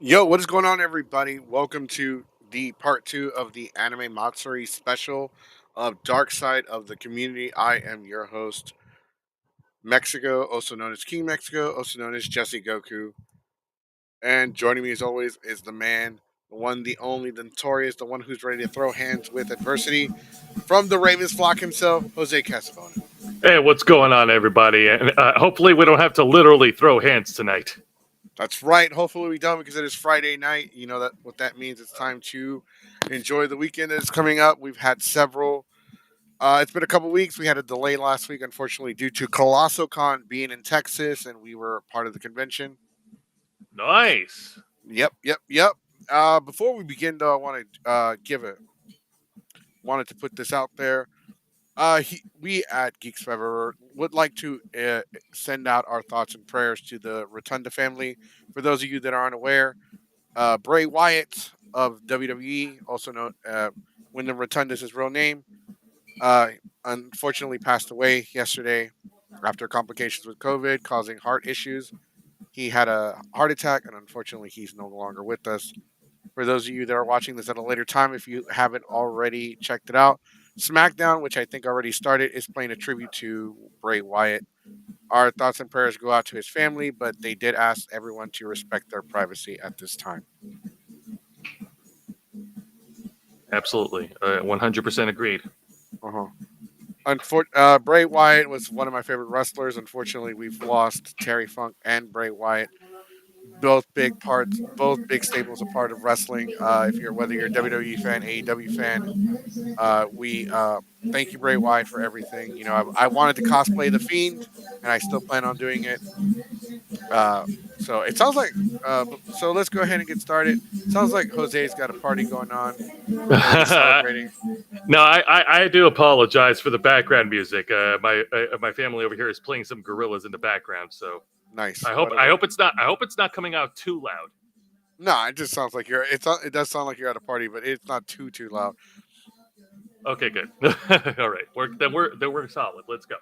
Yo, what is going on, everybody? Welcome to the part two of the anime Matsuri special of Dark Side of the Community. I am your host, Mexico, also known as King Mexico, also known as Jesse Goku. And joining me as always is the man, the one, the only, the notorious, the one who's ready to throw hands with adversity from the Ravens flock himself, Jose Casabona. Hey, what's going on, everybody? And hopefully, we don't have to literally throw hands tonight. That's right. Hopefully we don't because it is Friday night. You know that what that means. It's time to enjoy the weekend that is coming up. We've had several. It's been a couple weeks. We had a delay last week, unfortunately, due to Colosso Con being in Texas, and we were part of the convention. Nice. Yep. Before we begin, though, I want to wanted to put this out there. We at Geeks Forever would like to send out our thoughts and prayers to the Rotunda family. For those of you that are unaware, Bray Wyatt of WWE, also known Wyndham Rotunda is his real name, uh, unfortunately passed away yesterday after complications with COVID causing heart issues. He had a heart attack, and unfortunately, he's no longer with us. For those of you that are watching this at a later time, if you haven't already checked it out, SmackDown, which I think already started, is playing a tribute to Bray Wyatt. Our thoughts and prayers go out to his family, but they did ask everyone to respect their privacy at this time. Absolutely. 100% agreed. Uh-huh. Bray Wyatt was one of my favorite wrestlers. Unfortunately, we've lost Terry Funk and Bray Wyatt, both big parts, both big staples, a part of wrestling. If you're whether you're a WWE fan, AEW fan, we thank you, Bray Wyatt, for everything. You know, I wanted to cosplay the Fiend, and I still plan on doing it. Uh, so it sounds like. So let's go ahead and get started. Sounds like Jose's got a party going on. Gonna be celebrating. No, I do apologize for the background music. My family over here is playing some gorillas in the background, so Nice. I hope What? I hope it's not coming out too loud. No, it just sounds like you're. It does sound like you're at a party, but it's not too loud. Okay, good. All right, we're solid. Let's go.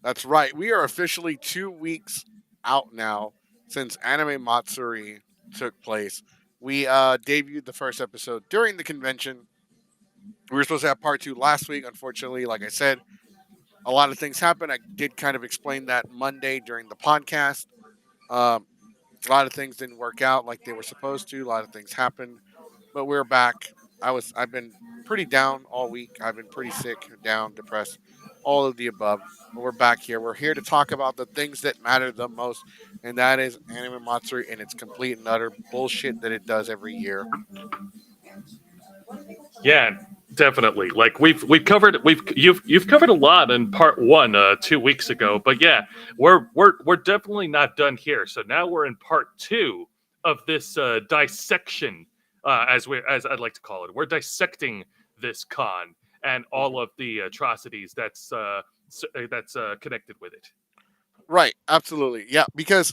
That's right. We are officially 2 weeks out now since Anime Matsuri took place. We debuted the first episode during the convention. We were supposed to have part two last week. Unfortunately, like I said, a lot of things happened. I did kind of explain that Monday during the podcast. Um, a lot of things didn't work out like they were supposed to. A lot of things happened, but we're back. I've been pretty down all week. I've been pretty sick, down, depressed, all of the above. But we're back here. We're here to talk about the things that matter the most, and that is Anime Matsuri and its complete and utter bullshit that it does every year. Yeah, definitely. Like we've covered you've covered a lot in part one 2 weeks ago, but yeah, we're definitely not done here. So now we're in part two of this dissection, as I'd like to call it. We're dissecting this con and all Mhm. of the atrocities that's connected with it. Right, absolutely, yeah. Because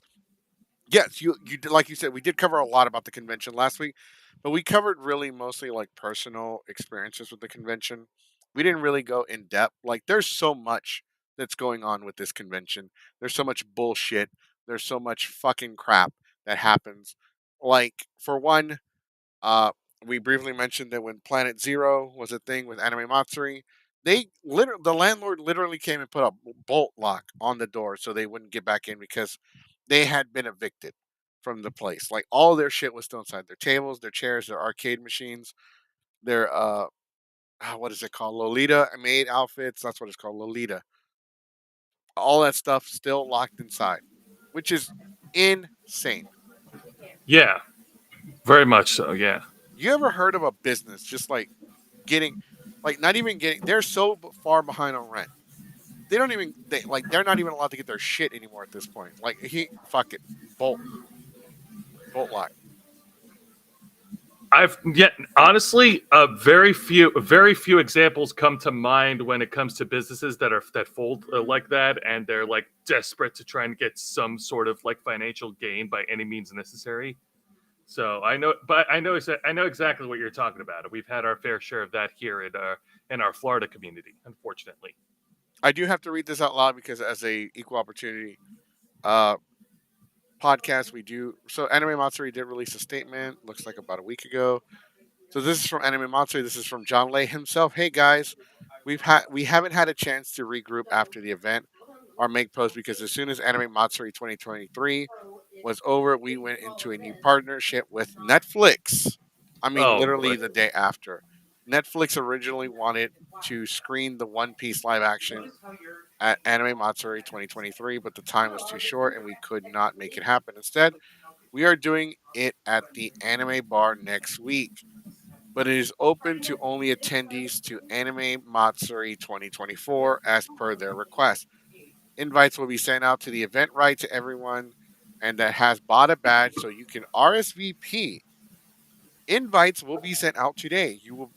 yes, like you said, we did cover a lot about the convention last week, but we covered really mostly like personal experiences with the convention. We didn't really go in depth. Like, there's so much that's going on with this convention. There's so much bullshit. There's so much fucking crap that happens. Like, for one, we briefly mentioned that when Planet Zero was a thing with Anime Matsuri, the landlord literally came and put a bolt lock on the door so they wouldn't get back in because they had been evicted from the place. Like, all their shit was still inside: their tables, their chairs, their arcade machines, their what is it called? Lolita maid outfits. That's what it's called, Lolita. All that stuff still locked inside, which is insane. Yeah, very much so. Yeah. You ever heard of a business just like getting, like, not even getting? They're so far behind on rent. They don't even they're not even allowed to get their shit anymore at this point. Like, he fuck it, bolt bolt lock. I've yet honestly, very few examples come to mind when it comes to businesses that fold like that, and they're like desperate to try and get some sort of like financial gain by any means necessary. So I know exactly what you're talking about. We've had our fair share of that here in our Florida community, unfortunately. I do have to read this out loud because as a equal opportunity, uh, podcast, we do. So Anime Matsuri did release a statement. Looks like about a week ago. So this is from Anime Matsuri. This is from John Lay himself. Hey guys, we haven't had a chance to regroup after the event or make posts because as soon as Anime Matsuri 2023 was over, we went into a new partnership with Netflix. I mean, Oh boy. literally the day after. Netflix originally wanted to screen the One Piece live action at Anime Matsuri 2023, but the time was too short and we could not make it happen. Instead, we are doing it at the Anime Bar next week, but it is open to only attendees to Anime Matsuri 2024 as per their request. Invites will be sent out to the Eventbrite to everyone and that has bought a badge so you can RSVP. Invites will be sent out today. You will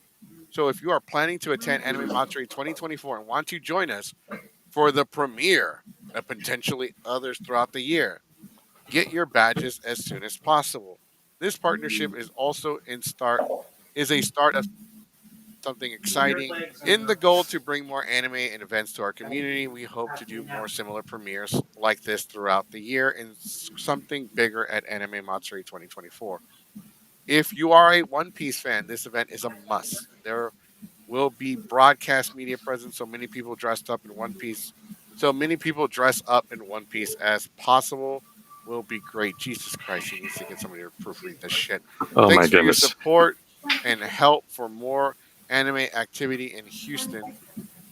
So if you are planning to attend Anime Matsuri 2024 and want to join us for the premiere and potentially others throughout the year, get your badges as soon as possible. This partnership is also in start is a start of something exciting. In the goal to bring more anime and events to our community, we hope to do more similar premieres like this throughout the year and something bigger at Anime Matsuri 2024. If you are a One Piece fan, this event is a must. There will be broadcast media presence, so many people dressed up in One Piece. So many people dress up in One Piece as possible will be great. Jesus Christ, he needs to get somebody to proofread this shit. Oh my Thanks for your goodness. support and help for more anime activity in Houston.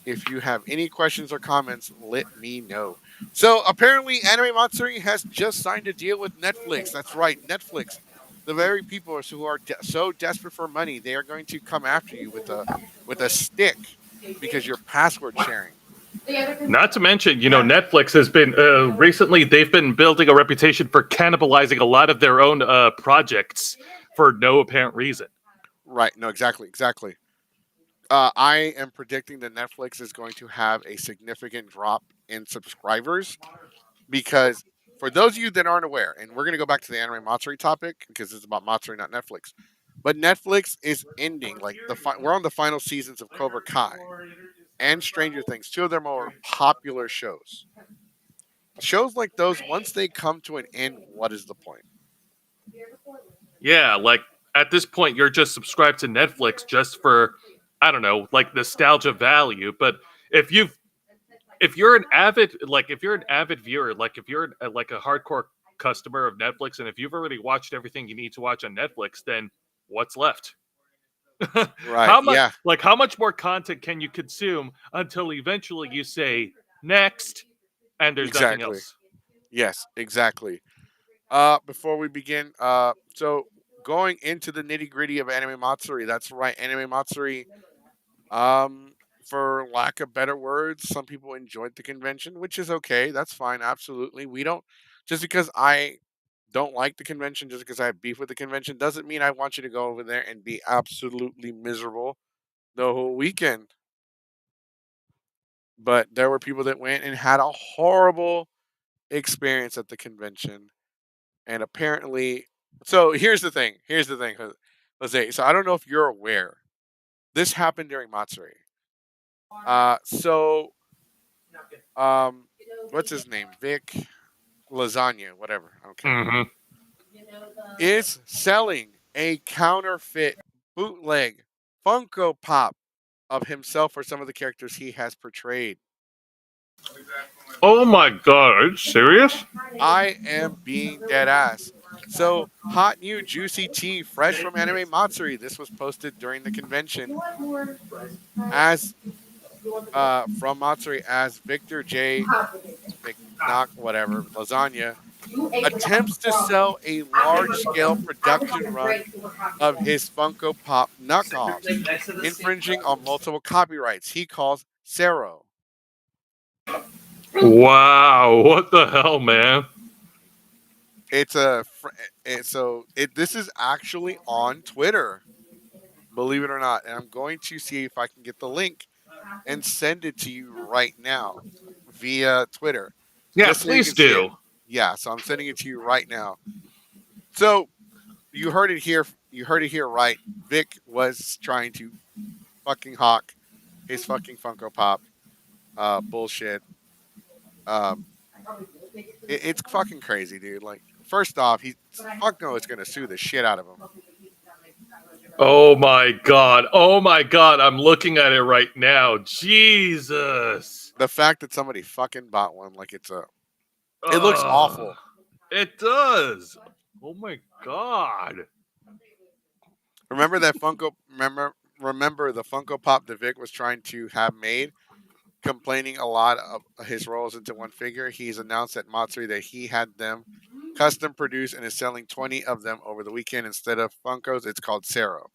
If you have any questions or comments, let me know. So apparently, Anime Matsuri has just signed a deal with Netflix. That's right, Netflix. The very people who are so desperate for money, they are going to come after you with a stick because you're password sharing. Not to mention, Netflix has been recently. They've been building a reputation for cannibalizing a lot of their own projects for no apparent reason. Right? No, exactly, exactly. I am predicting that Netflix is going to have a significant drop in subscribers because for those of you that aren't aware, and we're going to go back to the anime Matsuri topic because it's about Matsuri, not Netflix. But Netflix is ending like we're on the final seasons of Cobra Kai and Stranger Things, two of their more popular shows. Shows like those, once they come to an end, what is the point? Yeah, like at this point, you're just subscribed to Netflix just for, I don't know, like nostalgia value. But if you've if you're an avid viewer, like if you're like a hardcore customer of Netflix, and if you've already watched everything you need to watch on Netflix, then what's left? Right? Yeah. How much more content can you consume until eventually you say next and there's nothing Exactly. else? Yes. Exactly. Before we begin, so going into the nitty gritty of Anime Matsuri, that's right, Anime Matsuri. Um, for lack of better words, some people enjoyed the convention, which is okay. That's fine. Absolutely. We don't just because I don't like the convention, just because I have beef with the convention, doesn't mean I want you to go over there and be absolutely miserable the whole weekend. But there were people that went and had a horrible experience at the convention. And apparently, so here's the thing. Here's the thing, Jose. So I don't know if you're aware. This happened during Matsuri. So um, what's his name? Vic Lasagna, whatever. I don't care. Hmm. Is selling a counterfeit bootleg Funko Pop of himself or some of the characters he has portrayed. Oh my god, are you serious? I am being dead ass. So, hot new juicy tea fresh from Anime Matsuri. This was posted during the convention as from Matsuri as Victor J. McKnock, whatever, Lasagna attempts to sell a large scale production run of his Funko Pop knockoffs, infringing on multiple copyrights he calls Sero. Wow, what the hell, man? It's a this is actually on Twitter, believe it or not, and I'm going to see if I can get the link and send it to you right now via Twitter, Yeah, just so you please can see it. do. Yeah, so I'm sending it to you right now. So you heard it here. You heard it here, right? Vic was trying to fucking hawk his fucking Funko Pop bullshit. Um, it's fucking crazy, dude. Like first off, Funko is going to sue the shit out of him. Oh my god! Oh my god! I'm looking at it right now. Jesus! The fact that somebody fucking bought one, like it looks Ugh. awful. It does. Oh my god! Remember that Funko? Remember the Funko Pop that Vic was trying to have made, complaining a lot of his rolls into one figure. He's announced at Matsuri that he had them custom produced and is selling 20 of them over the weekend instead of Funkos. It's called Cero.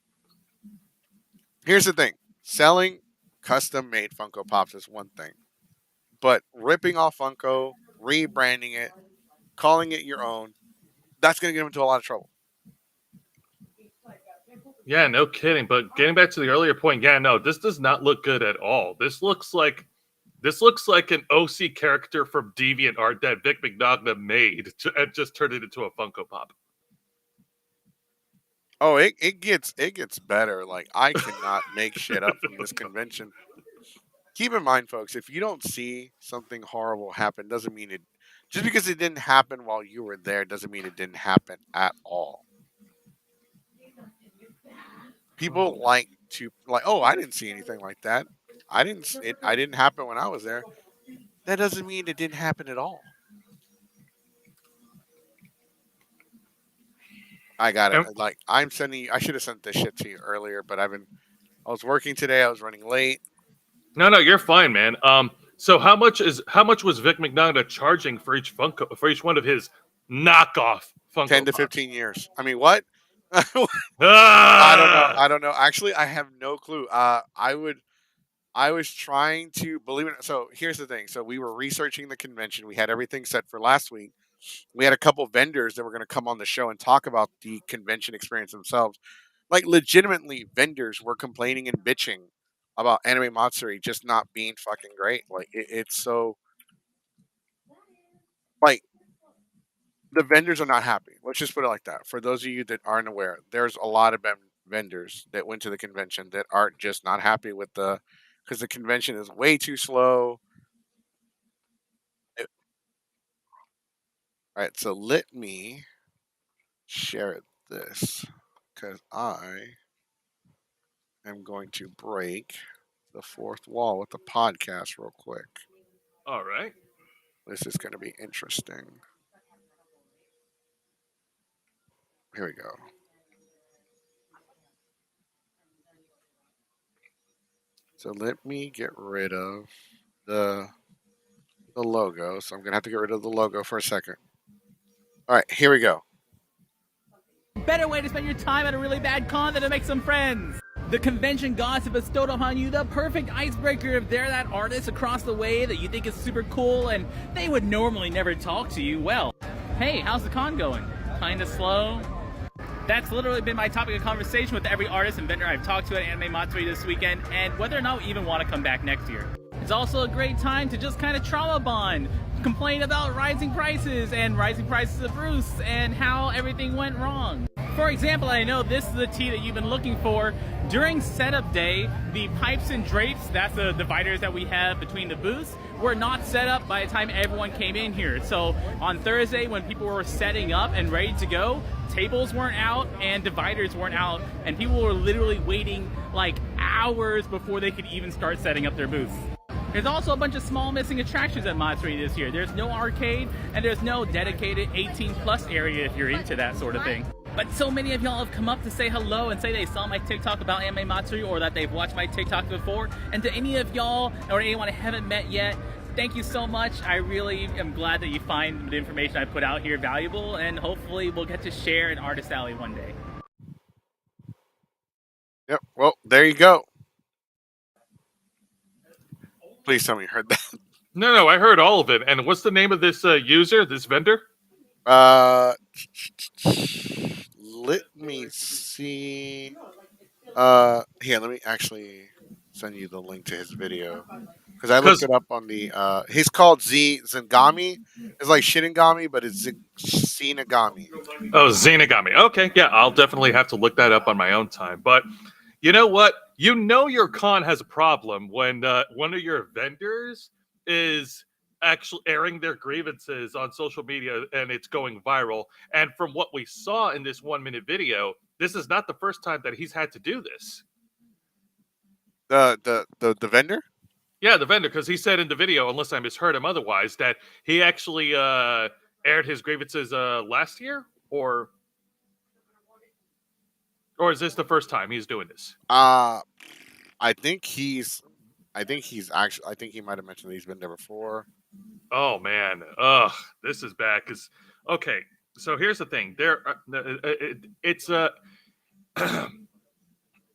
Here's the thing: selling custom made Funko Pops is one thing, but ripping off Funko, rebranding it, calling it your own, that's going to get him into a lot of trouble. Yeah, no kidding. But getting back to the earlier point, yeah, no, this does not look good at all. This looks like an OC character from DeviantArt that Vic Mignogna made and just turned it into a Funko Pop. Oh, it gets better. Like, I cannot make shit up from this convention. Keep in mind, folks, if you don't see something horrible happen, doesn't mean it. Just because it didn't happen while you were there doesn't mean it didn't happen at all. People like to oh, I didn't see anything like that. I didn't happen when I was there. That doesn't mean it didn't happen at all. I got it. Like, I'm sending you. I should have sent this shit to you earlier, but I was working today. I was running late. No, you're fine, man. So how much was Vic Mignogna charging for each one of his knockoff Funko 10 to Pops? 15 years. I mean, what? Ah! I don't know. Actually, I have no clue. I was trying to believe it. So here's the thing. So we were researching the convention. We had everything set for last week. We had a couple vendors that were going to come on the show and talk about the convention experience themselves. Like, legitimately, vendors were complaining and bitching about Anime Matsuri just not being fucking great. Like, it's so, like, the vendors are not happy. Let's just put it like that. For those of you that aren't aware, there's a lot of vendors that went to the convention that aren't just not happy with because the convention is way too slow. All right, so let me share this because I am going to break the fourth wall with the podcast real quick. All right. This is going to be interesting. Here we go. So let me get rid of the logo. So I'm going to have to get rid of the logo for a second. All right, here we go. Better way to spend your time at a really bad con than to make some friends. The convention gossip bestowed upon you the perfect icebreaker if they're that artist across the way that you think is super cool and they would normally never talk to you. Well, hey, how's the con going? Kinda slow? That's literally been my topic of conversation with every artist and vendor I've talked to at Anime Matsuri this weekend, and whether or not we even want to come back next year. It's also a great time to just kind of trauma bond, complain about rising prices of Bruce, and how everything went wrong. For example, I know this is the tea that you've been looking for. During setup day, the pipes and drapes, that's the dividers that we have between the booths, were not set up by the time everyone came in here. So on Thursday, when people were setting up and ready to go, tables weren't out and dividers weren't out, and people were literally waiting like hours before they could even start setting up their booths. There's also a bunch of small missing attractions at Matsuri this year. There's no arcade, and there's no dedicated 18+ area if you're into that sort of thing. But so many of y'all have come up to say hello and say they saw my TikTok about Anime Matsuri or that they've watched my TikTok before. And to any of y'all or anyone I haven't met yet, thank you so much. I really am glad that you find the information I put out here valuable, and hopefully we'll get to share in Artist Alley one day. Yep. Well, there you go. Please tell me you heard that. No, I heard all of it. And what's the name of this user, this vendor? Let me see. Here, let me actually send you the link to his video because I looked it up on the. He's called Zingami. It's like Shinigami, but it's Zenigami. Oh, Zenigami. Okay, yeah, I'll definitely have to look that up on my own time. But you know what? You know your con has a problem when one of your vendors is actually airing their grievances on social media, and it's going viral. And from what we saw in this 1 minute video, this is not the first time that he's had to do this. The vendor. Yeah, the vendor, because he said in the video, unless I misheard him otherwise, that he actually aired his grievances last year, or is this the first time he's doing this? I think he's. I think he's actually. I think he might have mentioned that he's been there before. Oh man, ugh, this is bad. Cause okay, so here's the thing. It's a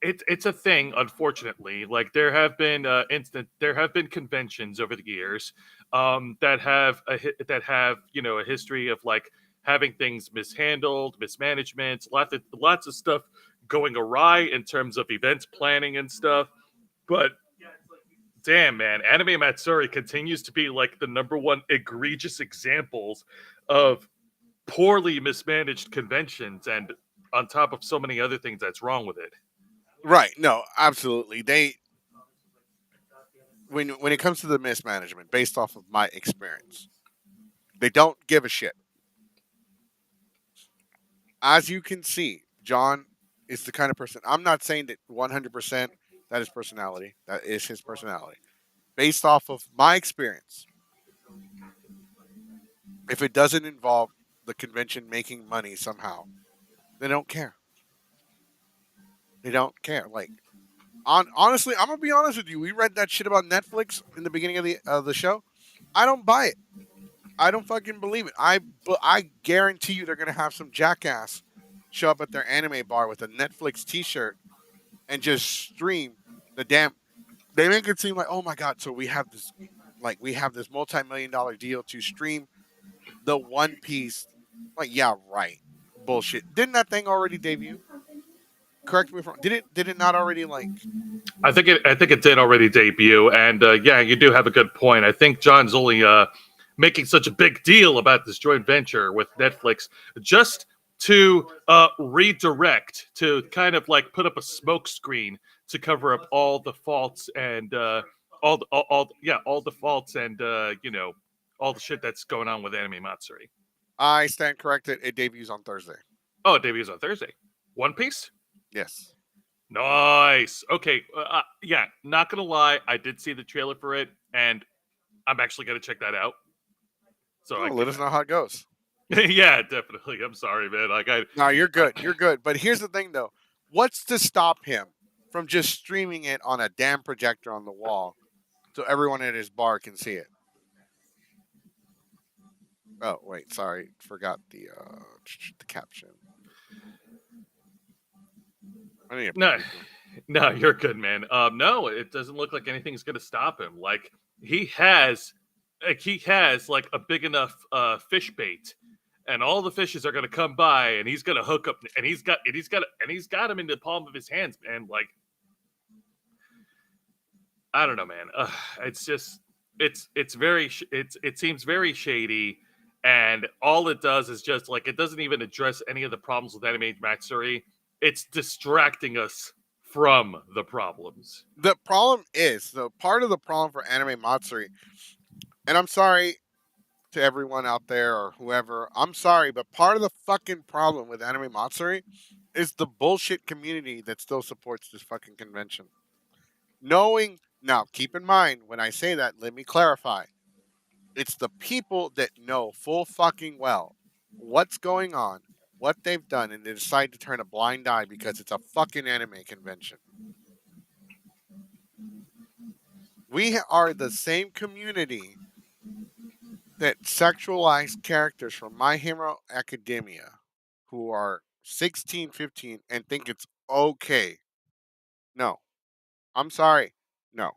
it's a thing. Unfortunately, like there have been conventions over the years that have a history of like having things mishandled, mismanagement, lots of stuff going awry in terms of event planning and stuff. But damn, man, Anime Matsuri continues to be like the number one egregious examples of poorly mismanaged conventions, and on top of so many other things that's wrong with it. Right. No, absolutely. They when it comes to the mismanagement, based off of my experience, they don't give a shit. As you can see, John is the kind of person. I'm not saying that 100% that is personality. That is his personality. Based off of my experience, if it doesn't involve the convention making money somehow, they don't care. They don't care. Like honestly, I'm gonna be honest with you. We read that shit about Netflix in the beginning of the show. I don't buy it. I don't fucking believe it. I guarantee you they're gonna have some jackass show up at their anime bar with a Netflix T-shirt and just stream the damn. They make it seem like, oh my god, so we have this multi-million-dollar deal to stream the One Piece. Like, yeah, right, bullshit. Didn't that thing already debut? Correct me if I'm wrong. Did it not already like? I think it did already debut, and yeah, you do have a good point. I think John's only making such a big deal about this joint venture with Netflix just to redirect, to kind of like put up a smoke screen to cover up all the faults and all the faults and all the shit that's going on with Anime Matsuri. I stand corrected. It debuts on Thursday. Oh, it debuts on Thursday. One Piece. Yes. Nice. Okay. Yeah. Not gonna lie, I did see the trailer for it, and I'm actually gonna check that out. So Let us know how it goes. Yeah, definitely. I'm sorry, man. No, you're good. You're good. But here's the thing, though. What's to stop him from just streaming it on a damn projector on the wall so everyone at his bar can see it? Oh wait, sorry, forgot the caption. I need No, no, you're good, man. No, it doesn't look like anything's gonna stop him. Like he has like a big enough fish bait, and all the fishes are gonna come by, and he's gonna hook up, and he's got him in the palm of his hands, man. Like I don't know, man. It's just it seems very shady, and all it does is just like it doesn't even address any of the problems with Anime Matsuri. It's distracting us from the problems. The problem is, the part of the problem for Anime Matsuri, and I'm sorry to everyone out there or whoever, I'm sorry, but part of the fucking problem with Anime Matsuri is the bullshit community that still supports this fucking convention. Now, keep in mind, when I say that, let me clarify. It's the people that know full fucking well what's going on, what they've done, and they decide to turn a blind eye because it's a fucking anime convention. We are the same community that sexualized characters from My Hero Academia who are 16, 15, and think it's okay. No. I'm sorry. No.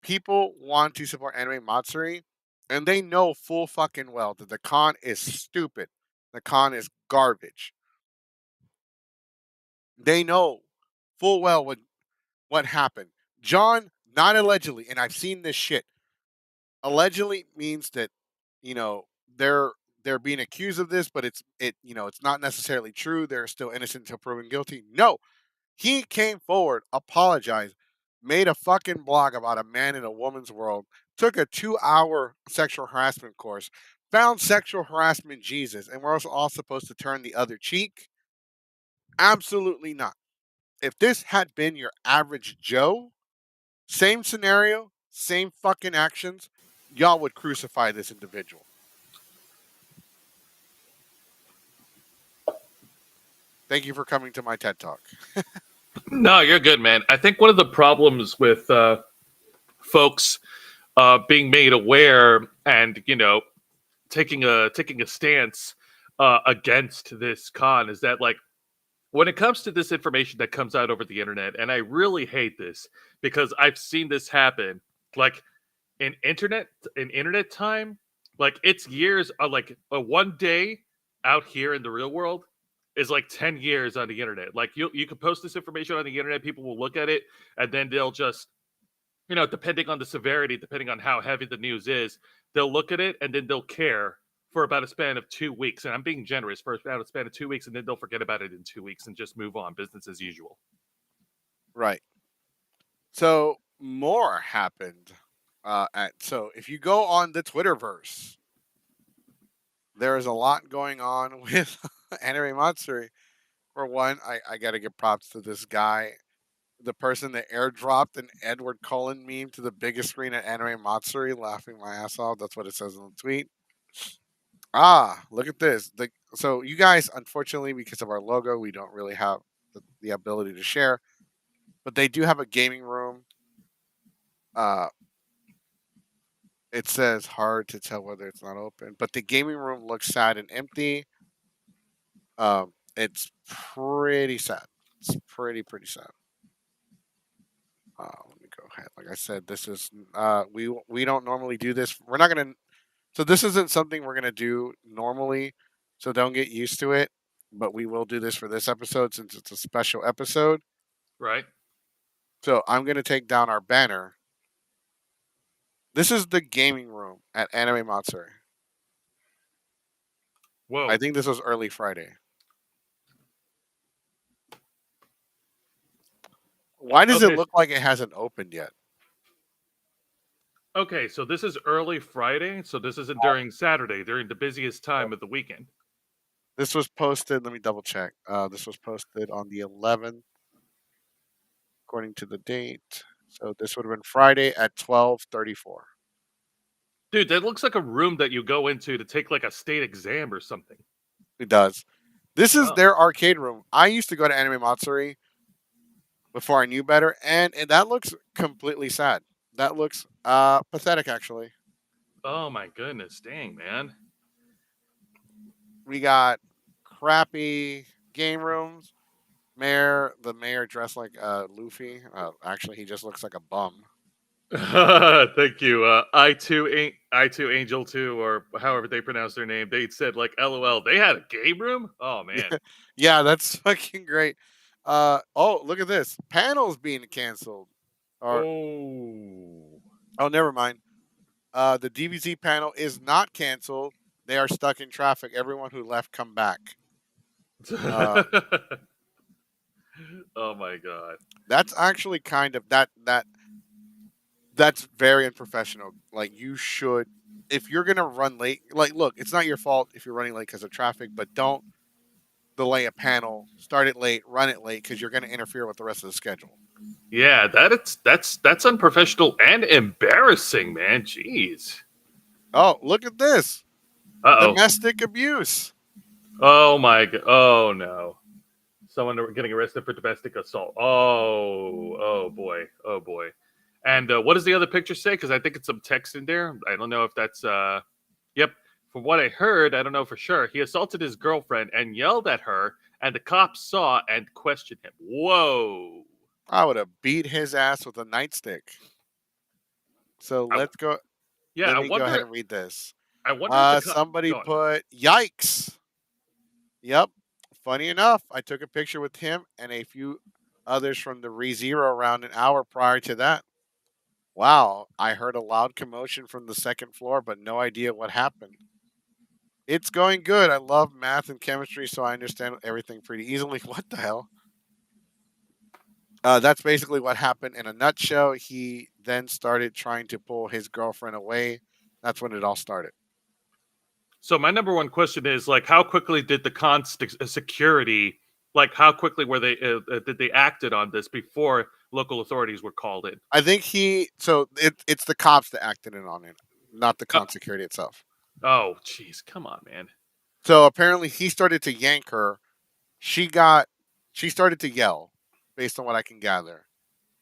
People want to support Anime Matsuri, and they know full fucking well that the con is stupid. The con is garbage. They know full well what happened. John, not allegedly, and I've seen this shit. Allegedly means that, you know, they're being accused of this, but it's not necessarily true. They're still innocent until proven guilty. No. He came forward, apologized, made a fucking blog about a man in a woman's world, took a 2-hour sexual harassment course, found sexual harassment Jesus, and we're also all supposed to turn the other cheek? Absolutely not. If this had been your average Joe, same scenario, same fucking actions, y'all would crucify this individual. Thank you for coming to my TED Talk. No, you're good, man. I think one of the problems with folks being made aware and taking a stance against this con is that, like, when it comes to this information that comes out over the internet, and I really hate this because I've seen this happen, like in internet time, like it's years, like a one day out here in the real world is like 10 years on the internet. Like you can post this information on the internet, people will look at it, and then they'll just, depending on the severity, depending on how heavy the news is, they'll look at it and then they'll care for about a span of 2 weeks. And I'm being generous, for about a span of 2 weeks, and then they'll forget about it in 2 weeks and just move on, business as usual. Right. So more happened. So if you go on the Twitterverse, there is a lot going on with Anime Matsuri. For one, I got to give props to this guy, the person that airdropped an Edward Cullen meme to the biggest screen at Anime Matsuri, laughing my ass off. That's what it says in the tweet. Look at this. So you guys, unfortunately, because of our logo, we don't really have the ability to share, but they do have a gaming room. Uh, it says hard to tell whether it's not open, but the gaming room looks sad and empty. It's pretty sad. It's pretty sad. Let me go ahead. Like I said, this is we don't normally do this. We're not gonna. So this isn't something we're gonna do normally. So don't get used to it. But we will do this for this episode since it's a special episode. Right? So I'm gonna take down our banner. This is the gaming room at Anime Matsuri. I Whoa. think this was early Friday. Why does it Okay. look like it hasn't opened yet? Okay, so this is early Friday, so this isn't during Saturday, during the busiest time of the weekend. This was posted. Let me double check. This was posted on the 11th, according to the date. So this would have been Friday at 12:34. Dude, that looks like a room that you go into to take like a state exam or something. It does. This is Oh. their arcade room. I used to go to Anime Matsuri before I knew better, and that looks completely sad. That looks pathetic, actually. Oh my goodness, dang, man. We got crappy game rooms. The mayor dressed like Luffy. Actually, he just looks like a bum. Thank you. I2 Angel 2, or however they pronounce their name. They said like LOL. They had a game room? Oh man. Yeah, that's fucking great. Oh, look at this. Panels being canceled. Or Oh. oh, never mind. The DBZ panel is not canceled. They are stuck in traffic. Everyone who left, come back. Uh, Oh my god. that's actually kind of that's very unprofessional. Like you should, if you're gonna run late. Like, look, it's not your fault if you're running late because of traffic, but don't delay a panel. Start it late, run it late because you're gonna interfere with the rest of the schedule. Yeah, that's unprofessional and embarrassing, man. Jeez. Oh, look at this. Uh-oh. Domestic abuse. Oh my god. Oh no. Someone getting arrested for domestic assault. Oh boy. Oh boy. And what does the other picture say? Because I think it's some text in there. I don't know if that's. Yep. From what I heard, I don't know for sure. He assaulted his girlfriend and yelled at her, and the cops saw and questioned him. Whoa. I would have beat his ass with a nightstick. So I, let's go. yeah, Let I me go ahead wonder. and read this. I wonder if the cop. Somebody Go on. put yikes. Yep. Funny enough, I took a picture with him and a few others from the ReZero around an hour prior to that. Wow, I heard a loud commotion from the second floor, but no idea what happened. It's going good. I love math and chemistry, so I understand everything pretty easily. What the hell? That's basically what happened in a nutshell. He then started trying to pull his girlfriend away. That's when it all started. So my number one question is like, how quickly did the security, like, how quickly were they did they acted on this before local authorities were called in? I think it's the cops that acted in on it, not the Uh, con security itself. oh, jeez, come on, man. So apparently he started to yank her. She got she started to yell, based on what I can gather,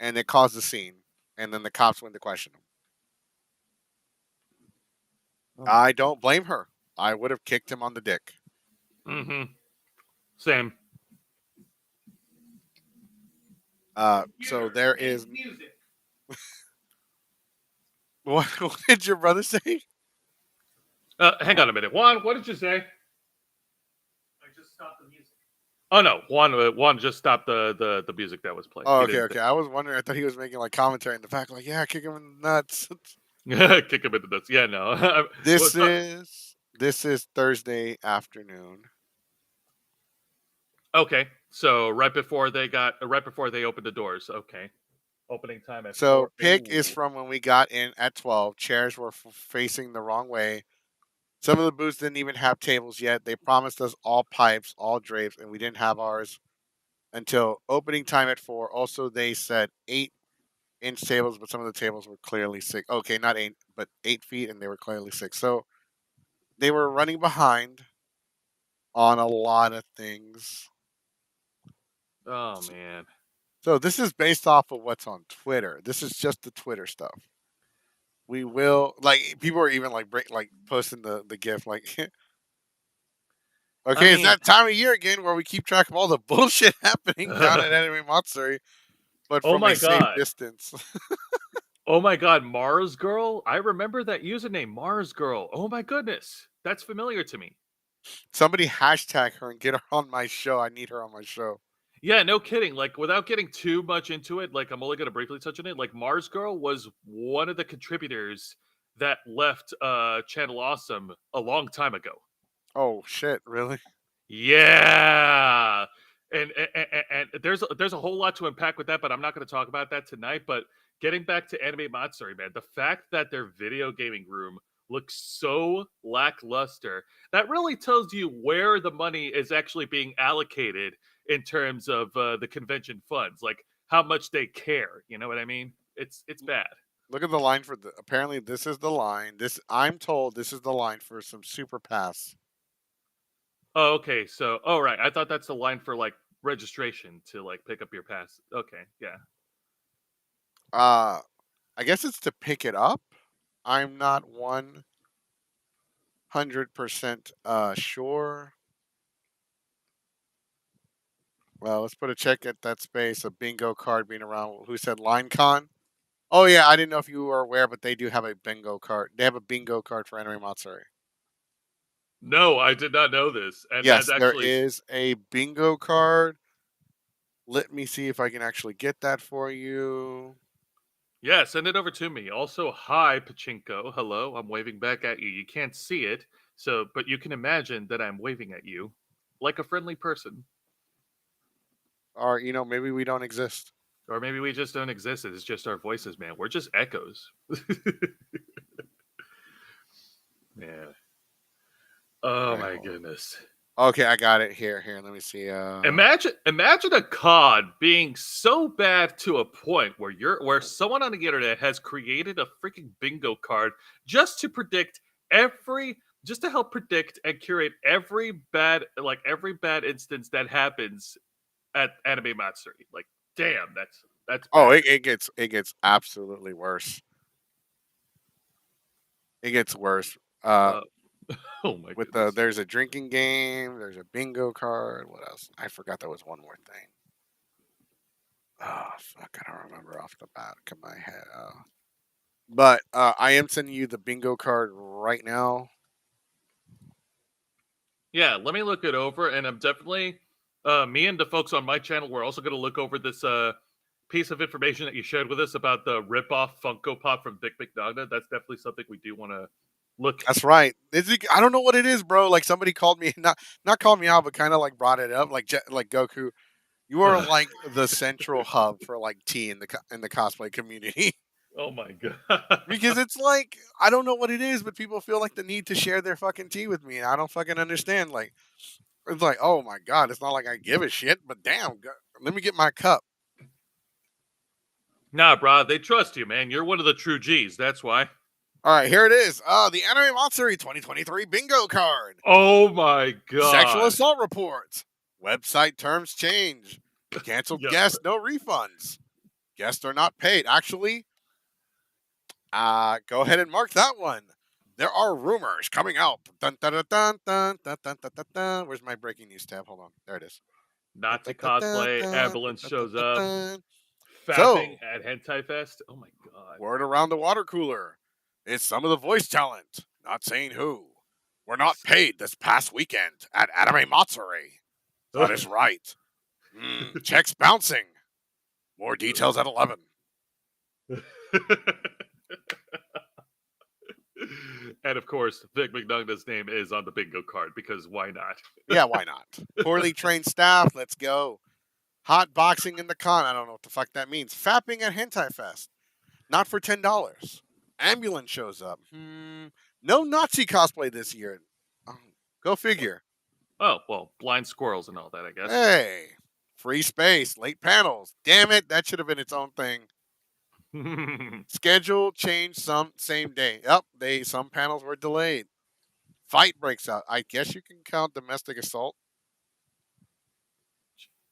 and it caused a scene. And then the cops went to question him. Oh. I don't blame her. I would have kicked him on the dick. Mm-hmm. Same. So there is music. What did your brother say? Hang on a minute. Juan, what did you say? I just stopped the music. Oh no, Juan just stopped the music that was playing. Oh, okay. I was wondering. I thought he was making like commentary in the back, like, "Yeah, kick him in the nuts." Kick him in the nuts. Yeah, no. This is Thursday afternoon. Okay, so right before they opened the doors. Okay, opening time at So 4. pick is Ooh. from when we got in at 12. Chairs were facing the wrong way. Some of the booths didn't even have tables yet. They promised us all pipes, all drapes, and we didn't have ours until opening time at 4. Also, they said 8-inch tables, but some of the tables were clearly 6. Okay, not 8, but 8 feet, and they were clearly 6. So they were running behind on a lot of things. Oh man. So this is based off of what's on Twitter. This is just the Twitter stuff. We will like people are even like posting the gif like okay, it's mean, that time of year again where we keep track of all the bullshit happening down at Anime Matsuri, but oh from a my safe god. distance. Oh my god, Mars Girl? I remember that username, Mars Girl. Oh my goodness. That's familiar to me. Somebody hashtag her and get her on my show. I need her on my show. Yeah, no kidding. Like, without getting too much into it, like, I'm only going to briefly touch on it. Like, Mars Girl was one of the contributors that left Channel Awesome a long time ago. Oh shit, really? Yeah. And there's a whole lot to unpack with that, but I'm not going to talk about that tonight. But getting back to Anime Matsuri, man, the fact that their video gaming room looks so lackluster, that really tells you where the money is actually being allocated in terms of the convention funds, like how much they care. You know what I mean? It's bad. Look at the line for the. Apparently, this is the line. I'm told this is the line for some super pass. Oh, okay. So, oh right, I thought that's the line for like registration to like pick up your pass. Okay, yeah. I guess it's to pick it up. I'm not 100% sure. Well, let's put a check at that space. A bingo card being around. Who said LineCon? Oh yeah, I didn't know if you were aware, but they do have a bingo card. They have a bingo card for Anime Matsuri. No, I did not know this, and that's Yes, there actually is a bingo card. Let me see if I can actually get that for you. yeah. Send it over to me. Also, hi Pachinko. Hello, I'm waving back at you. You can't see it, so but you can imagine that I'm waving at you like a friendly person, Or maybe we don't exist. or maybe we just don't exist. It's just our voices, man. We're just echoes. Yeah. Oh Okay, my hold on. goodness. Okay, I got it here. Let me see. Imagine a COD being so bad to a point where someone on the internet has created a freaking bingo card just to predict just to help predict and curate every bad instance that happens at Anime Matsuri. Like, damn, that's Oh, bad. it gets absolutely worse. It gets worse. Uh, oh my With goodness. there's a drinking game. There's a bingo card. What else? I forgot there was one more thing. Oh fuck! I don't remember off the back of my head. But I am sending you the bingo card right now. Yeah, let me look it over, and I'm definitely me and the folks on my channel. We're also going to look over this piece of information that you shared with us about the rip-off Funko Pop from Vic McNagna. That's definitely something we do want to look. That's right. I don't know what it is, bro. Like somebody called me, not called me out, but kind of like brought it up, like Goku. You are like the central hub for like tea in the cosplay community. Oh my god. Because it's like, I don't know what it is, but people feel like the need to share their fucking tea with me, and I don't fucking understand. Like, it's like, oh my god, it's not like I give a shit, but damn, let me get my cup. Nah, brah, they trust you, man. You're one of the true G's. That's why. All right, here it is. The Anime MATSURI 2023 bingo card. Oh my god. Sexual assault reports. Website terms change. Canceled Yeah. guests, no refunds. Guests are not paid. Actually, go ahead and mark that one. There are rumors coming out. Dun, dun, dun, dun, dun, dun, dun, dun, dun, dun. Where's my breaking news tab? Hold on. There it is. Nazi Dun, dun, dun, cosplay, dun, ambulance dun, shows dun, dun, up, dun. fapping So, at Hentai Fest. Oh my god. word around the water cooler. It's some of the voice talent. Not saying who. Were not paid this past weekend at Anime Matsuri. That is right. Checks bouncing. More details at 11. And of course, Vic McNugna's name is on the bingo card because why not? Yeah, why not? Poorly trained staff. Let's go. Hot boxing in the con. I don't know what the fuck that means. Fapping at Hentai Fest. Not for $10. Ambulance shows up. No Nazi cosplay this year. Go figure. Oh, well, blind squirrels and all that, I guess. Hey, free space, late panels. Damn it, that should have been its own thing. Schedule changed same day. Yep, some panels were delayed. Fight breaks out. I guess you can count domestic assault.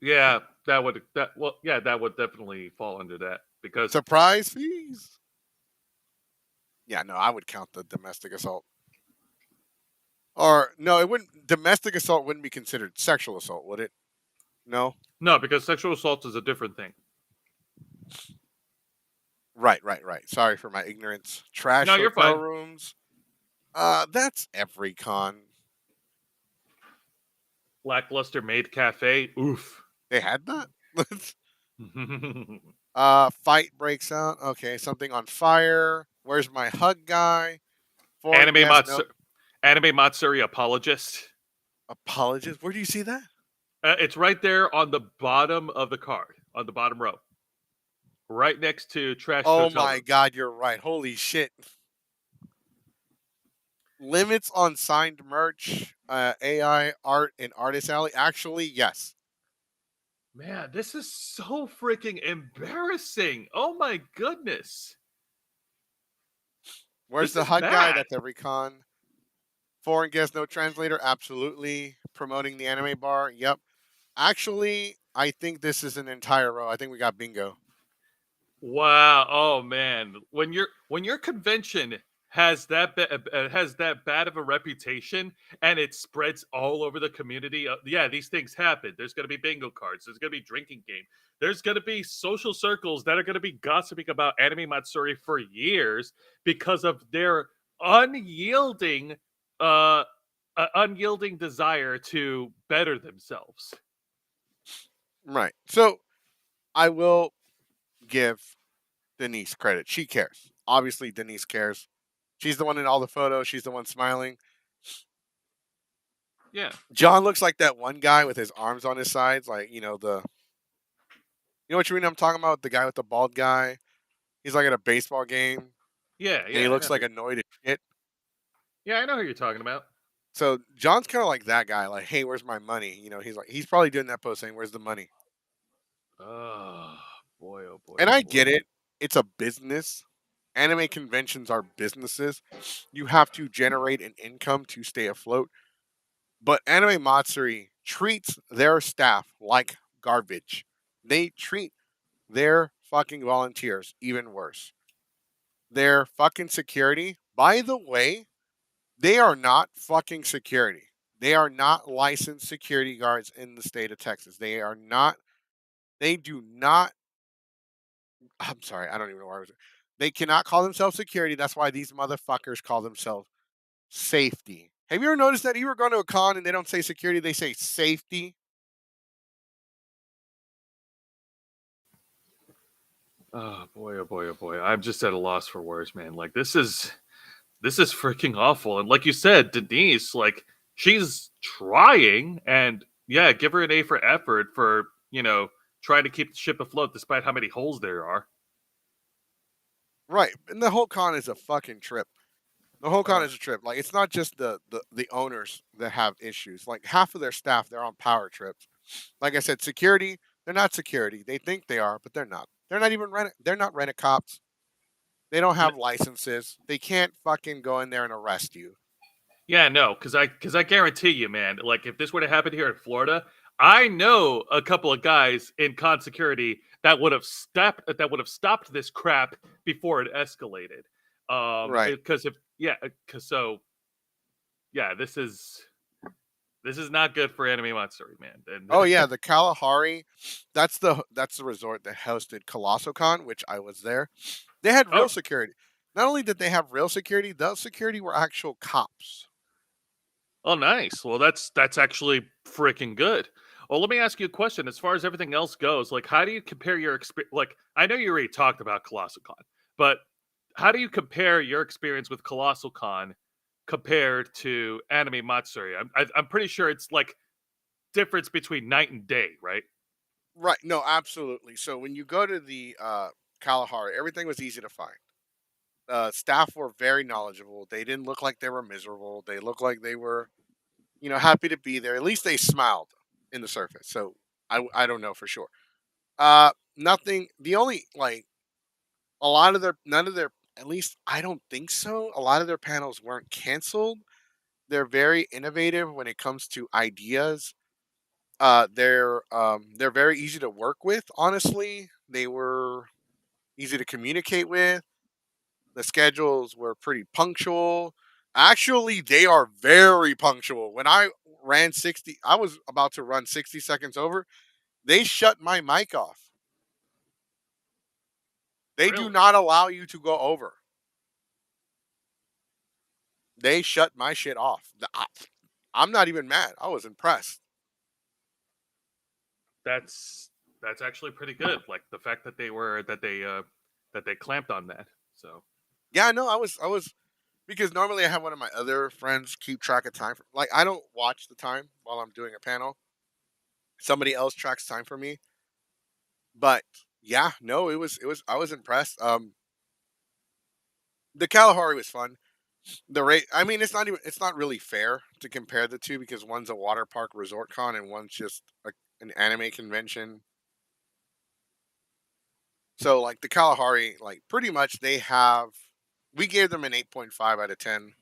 Yeah, that would definitely fall under that because Surprise fees. Yeah, no, I would count the domestic assault. Or no, it wouldn't. Domestic assault wouldn't be considered sexual assault, would it? No. No, because sexual assault is a different thing. Right. Sorry for my ignorance. Trash No, you're hotel fine. rooms. That's every con. Lackluster maid cafe. Oof. They had that. Fight breaks out. Okay, something on fire. Where's my hug guy? Anime Matsuri apologist. Apologist. Where do you see that? It's right there on the bottom of the card, on the bottom row, right next to trash. Oh hotel my room. god, you're right. Holy shit. Limits on signed merch, AI art in Artist Alley. Actually, yes. Man, this is so freaking embarrassing. Oh my goodness. Where's This the is HUD guy? bad. That's every con. Foreign guest, no translator. Absolutely. Promoting the anime bar. Yep. Actually, I think this is an entire row. I think we got bingo. Wow. Oh man. When your convention has that bad of a reputation and it spreads all over the community, yeah, these things happen. There's going to be bingo cards. There's going to be drinking game. There's going to be social circles that are going to be gossiping about Anime Matsuri for years because of their unyielding desire to better themselves. Right. So I will give Denise credit. She cares. Obviously, Denise cares. She's the one in all the photos. She's the one smiling. Yeah. John looks like that one guy with his arms on his sides, like, you know what you mean I'm talking about? The guy with the bald guy. He's like at a baseball game. Yeah. And he looks like annoyed as shit. Yeah, I know who you're talking about. So John's kind of like that guy, like, hey, where's my money? You know, he's probably doing that post saying, where's the money? Oh boy, oh boy. And oh I boy. get it. It's a business. Anime conventions are businesses. You have to generate an income to stay afloat. But Anime Matsuri treats their staff like garbage. They treat their fucking volunteers even worse. Their fucking security, by the way, they are not fucking security. They are not licensed security guards in the state of Texas. They do not. I'm sorry, I don't even know where I was. They cannot call themselves security. That's why these motherfuckers call themselves safety. Have you ever noticed that you were going to a con and they don't say security, they say safety? Oh boy, oh boy, oh boy. I'm just at a loss for words, man. Like this is freaking awful. And like you said, Denise, like she's trying, and yeah, give her an A for effort for you know, try to keep the ship afloat despite how many holes there are. Right, and the whole con is a fucking trip. The whole con Uh, is a trip. Like it's not just the owners that have issues. Like half of their staff, they're on power trips. Like I said, security, they're not security. They think they are, but they're not. They're not even rent. They're not rent a cops. They don't n- have licenses. They can't fucking go in there and arrest you. yeah, no, because I guarantee you, man, like if this were to happen here in Florida, I know a couple of guys in con security that would have stopped this crap before it escalated. Right. Because if yeah, because so yeah, this is not good for Anime Matsuri, man. Oh And yeah, the Kalahari, that's the resort that hosted Colossal Con, which I was there. They had oh, real security. Not only did they have real security, those security were actual cops. oh, nice. Well, that's actually freaking good. Well, let me ask you a question. As far as everything else goes, like, how do you compare your experience? Like, I know you already talked about Colossal Con, but how do you compare your experience with Colossal Con compared to Anime Matsuri? I'm pretty sure it's like difference between night and day, right? Right. No, absolutely. So when you go to the Kalahari, everything was easy to find. Staff were very knowledgeable. They didn't look like they were miserable. They looked like they were, happy to be there. At least they smiled in the surface. So I don't know for sure. Nothing. The only like a lot of their none of their at least I don't think so. A lot of their panels weren't canceled. They're very innovative when it comes to ideas. They're very easy to work with. Honestly, they were easy to communicate with. The schedules were pretty punctual. Actually, they are very punctual. When I ran 60, I was about to run 60 seconds over. They shut my mic off. They do Really? not allow you to go over. They shut my shit off. I'm not even mad. I was impressed. That's that's actually pretty good. Like the fact that they clamped on that. So Yeah, no, I was because normally I have one of my other friends keep track of time. Like I don't watch the time while I'm doing a panel. Somebody else tracks time for me. But yeah, no, it was I was impressed. The Kalahari was fun. The rate, I mean, it's not really fair to compare the two because one's a water park resort con and one's just an anime convention. So like the Kalahari, like pretty much we gave them an 8.5 out of 10.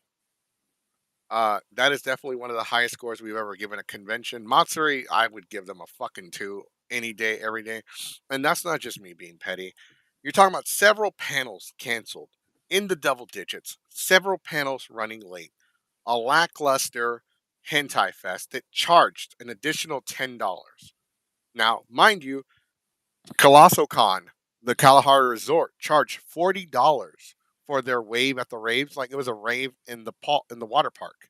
That is definitely one of the highest scores we've ever given a convention. Matsuri, I would give them a fucking 2 any day, every day. And that's not just me being petty. You're talking about several panels canceled in the double digits, several panels running late, a lackluster hentai fest that charged an additional $10. Now, mind you, Colossal Con, the Kalahari Resort, charged $40 for their wave at the raves, like it was a rave in the water park.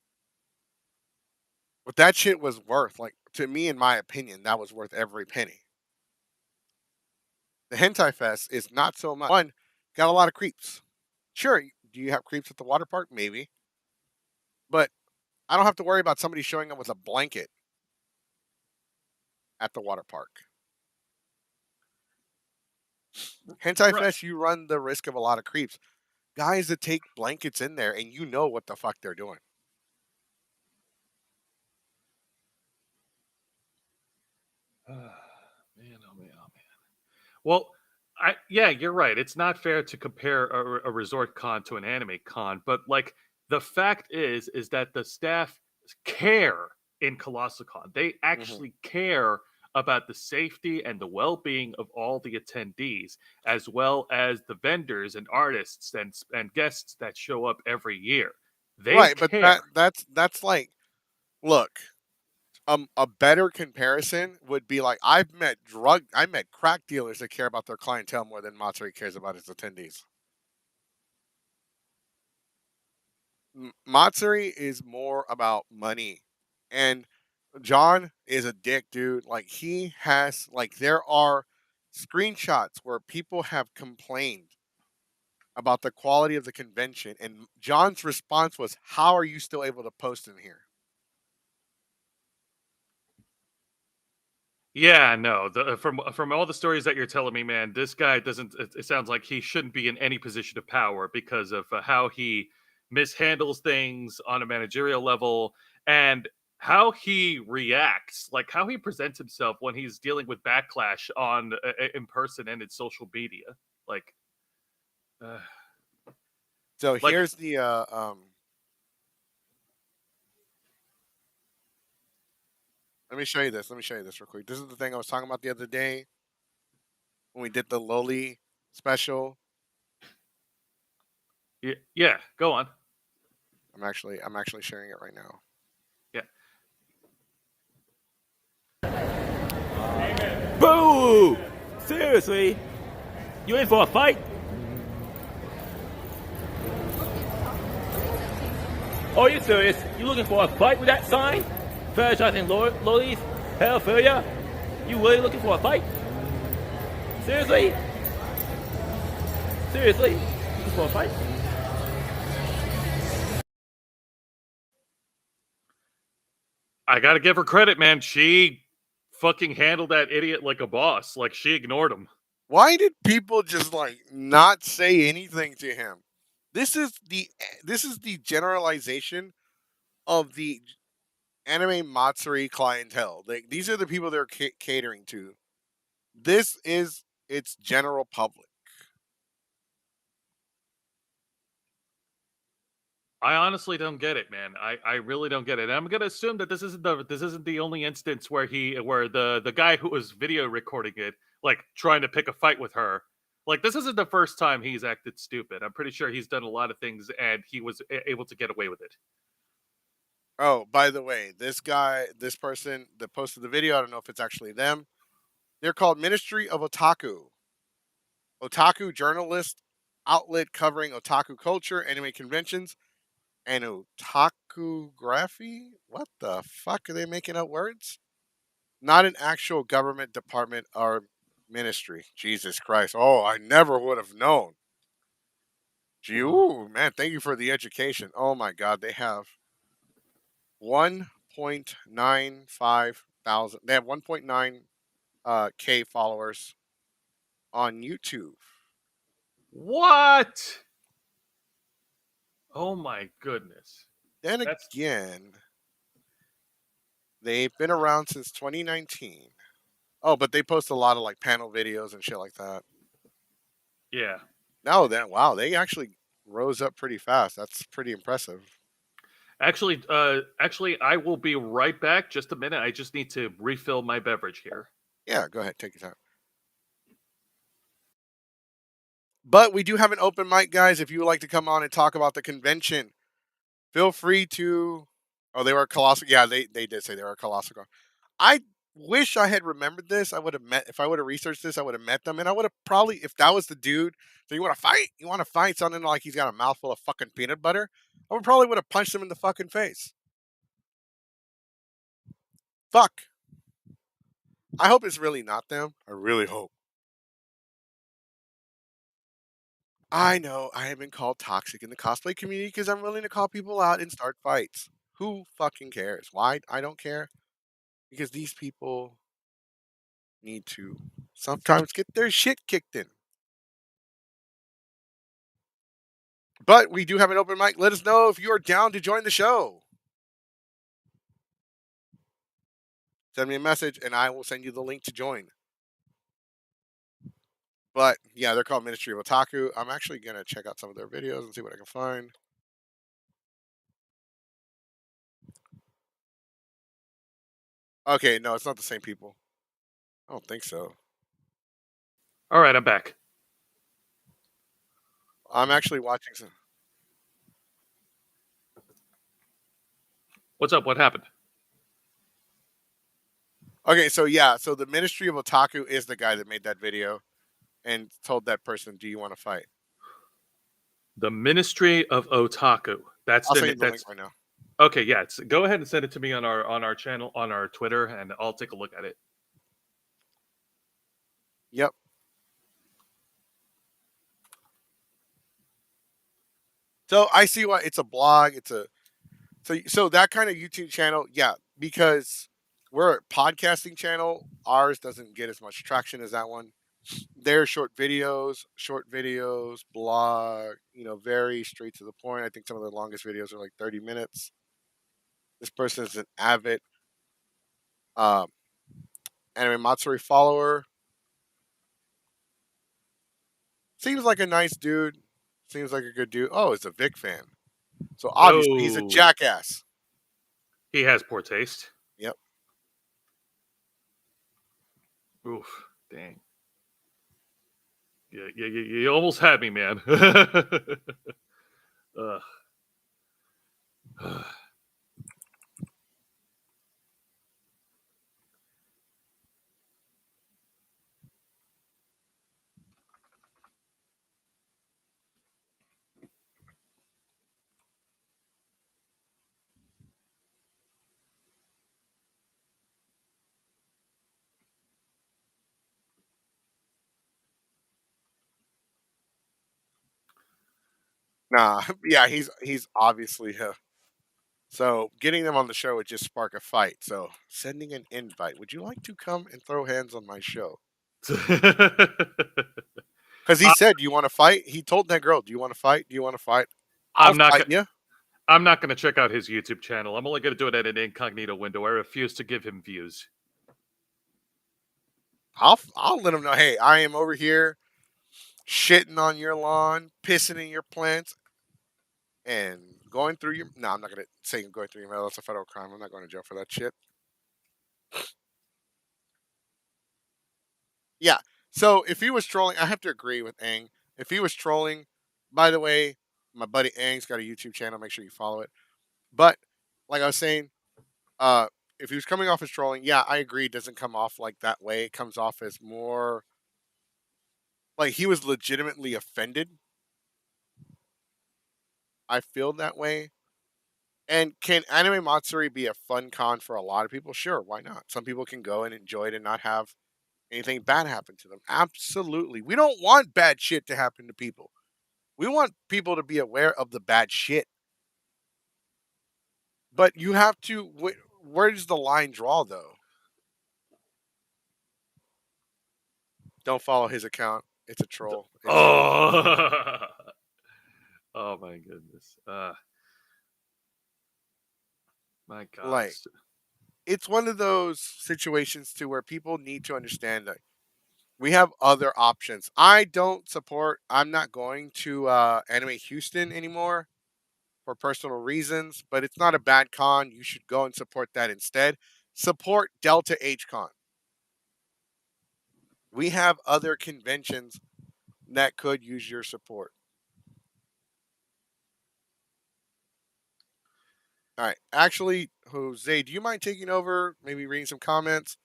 But that shit was worth, like, to me, in my opinion, that was worth every penny. The Hentai Fest is not so much. One, got a lot of creeps. Sure, do you have creeps at the water park? Maybe. But I don't have to worry about somebody showing up with a blanket at the water park. Hentai right. Fest, you run the risk of a lot of creeps. Guys that take blankets in there and you know what the fuck they're doing. Man, oh man, oh man. Well, yeah, you're right. It's not fair to compare a resort con to an anime con, but like the fact is that the staff care in Colossal Con. They Hmm. actually care about the safety and the well-being of all the attendees, as well as the vendors and artists and guests that show up every year. They Right, but care. that's like, look, a better comparison would be like I met crack dealers that care about their clientele more than Matsuri cares about his attendees. Matsuri is more about money, and John is a dick, dude. Like he has like there are screenshots where people have complained about the quality of the convention, and John's response was, "How are you still able to post in here?" Yeah, no. From all the stories that you're telling me, man, this guy doesn't. It sounds like he shouldn't be in any position of power because of how he mishandles things on a managerial level and how he reacts, like how he presents himself when he's dealing with backlash on in person and in social media. Like, uh, So like here's the let me show you this. Let me show you this real quick. This is the thing I was talking about the other day when we did the Loli special. yeah. Go on. I'm actually sharing it right now. Yeah. Boo! Seriously? You in for a fight? Oh, you serious? You looking for a fight with that sign? Franchising lollies? Pedophilia? You really looking for a fight? Seriously? Seriously? Looking for a fight? I gotta give her credit, man. She fucking handled that idiot like a boss. Like she ignored him. Why did people just like not say anything to him? This is the this is the generalization of the anime Matsuri clientele. These are the people they're catering to. This is its general public. I honestly don't get it, man. I really don't get it. And I'm gonna assume that this isn't the only instance where the guy who was video recording it, like trying to pick a fight with her. Like this isn't the first time he's acted stupid. I'm pretty sure he's done a lot of things and he was able to get away with it. Oh, by the way, this person that posted the video, I don't know if it's actually them. They're called Ministry of Otaku. Otaku journalist outlet covering otaku culture, anime conventions, and otakography. What the fuck are they making up words? Not an actual government department or ministry. Jesus Christ. Oh, I never would have known. Gee, ooh, man, thank you for the education. Oh my god, they have 1.95 thousand. They have 1.9 K followers on YouTube. What? Oh my goodness. Then That's again, they've been around since 2019. Oh, but they post a lot of like panel videos and shit like that. yeah. No, then wow, they actually rose up pretty fast. That's pretty impressive. Actually, I will be right back. Just a minute. I just need to refill my beverage here. Yeah, go ahead, take your time. But we do have an open mic, guys. If you would like to come on and talk about the convention, feel free to. Oh, they were colossal. Yeah, they did say they were colossal. I wish I had remembered this. I would have met if I would have researched this. I would have met them, and I would have probably if that was the dude. So you want to fight? You want to fight something like he's got a mouthful of fucking peanut butter? I would probably would have punched him in the fucking face. Fuck. I hope it's really not them. I really hope. I know I have been called toxic in the cosplay community because I'm willing to call people out and start fights. Who fucking cares? Why? I don't care. Because these people need to sometimes get their shit kicked in. But we do have an open mic. Let us know if you are down to join the show. Send me a message and I will send you the link to join. But yeah, they're called Ministry of Otaku. I'm actually going to check out some of their videos and see what I can find. Okay, no, it's not the same people. I don't think so. All right, I'm back. I'm actually watching some. What's up? What happened? Okay, so yeah, so the Ministry of Otaku is the guy that made that video and told that person, "Do you want to fight?" The Ministry of Otaku. I'll send you the link right now. Okay. Yeah, go ahead and send it to me on our channel on our Twitter, and I'll take a look at it. Yep. So I see why it's a blog. It's a so that kind of YouTube channel. Yeah, because we're a podcasting channel. Ours doesn't get as much traction as that one. They're short videos, blog, very straight to the point. I think some of the longest videos are like 30 minutes. This person is an avid um, anime Matsuri follower. Seems like a nice dude. Seems like a good dude. Oh, he's a Vic fan. So obviously he's a Oh, jackass. he has poor taste. Yep. Oof, dang. Yeah, you almost had me, man. Ugh. Nah, yeah, he's obviously so getting them on the show would just spark a fight. So sending an invite. Would you like to come and throw hands on my show? Because he said, "Do you want to fight?" He told that girl, "Do you want to fight? Do you want to fight? I'll I'm not. fight you. I'm not going to check out his YouTube channel. I'm only going to do it at an incognito window. I refuse to give him views. I'll let him know. Hey, I am over here shitting on your lawn, pissing in your plants, and going through your. No, I'm not gonna say going through your mail. That's a federal crime. I'm not going to jail for that shit. Yeah. So if he was trolling, I have to agree with Aang. If he was trolling, by the way, my buddy Aang's got a YouTube channel. Make sure you follow it. But like I was saying, uh, if he was coming off as trolling, yeah, I agree. It doesn't come off like that way. It comes off as more like he was legitimately offended. I feel that way. And can Anime Matsuri be a fun con for a lot of people? Sure, why not? Some people can go and enjoy it and not have anything bad happen to them. Absolutely. We don't want bad shit to happen to people. We want people to be aware of the bad shit. But you have to. Where does the line draw, though? Don't follow his account. It's a troll. Oh, oh my goodness. My God. Like, it's one of those situations to where people need to understand that we have other options. I'm not going to Anime Houston anymore for personal reasons, but it's not a bad con. You should go and support that instead. Support Delta H Con. We have other conventions that could use your support. All right. Actually, Jose, do you mind taking over, maybe reading some comments?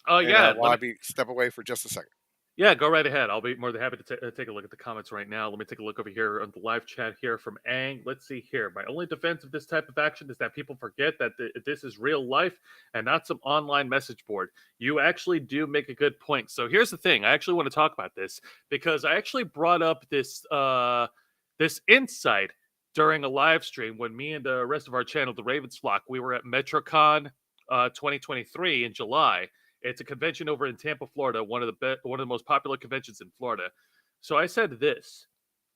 And Yeah. while I step away for just a second. Yeah, go right ahead. I'll be more than happy to take a look at the comments right now. Let me take a look over here on the live chat here from Aang. Let's see here. My only defense of this type of action is that people forget that this is real life and not some online message board. You actually do make a good point. So here's the thing. I actually want to talk about this because I actually brought up this this insight during a live stream when me and the rest of our channel, the Ravens Flock, we were at MetroCon 2023 in July. It's a convention over in Tampa, Florida, one of the most popular conventions in Florida. So I said this: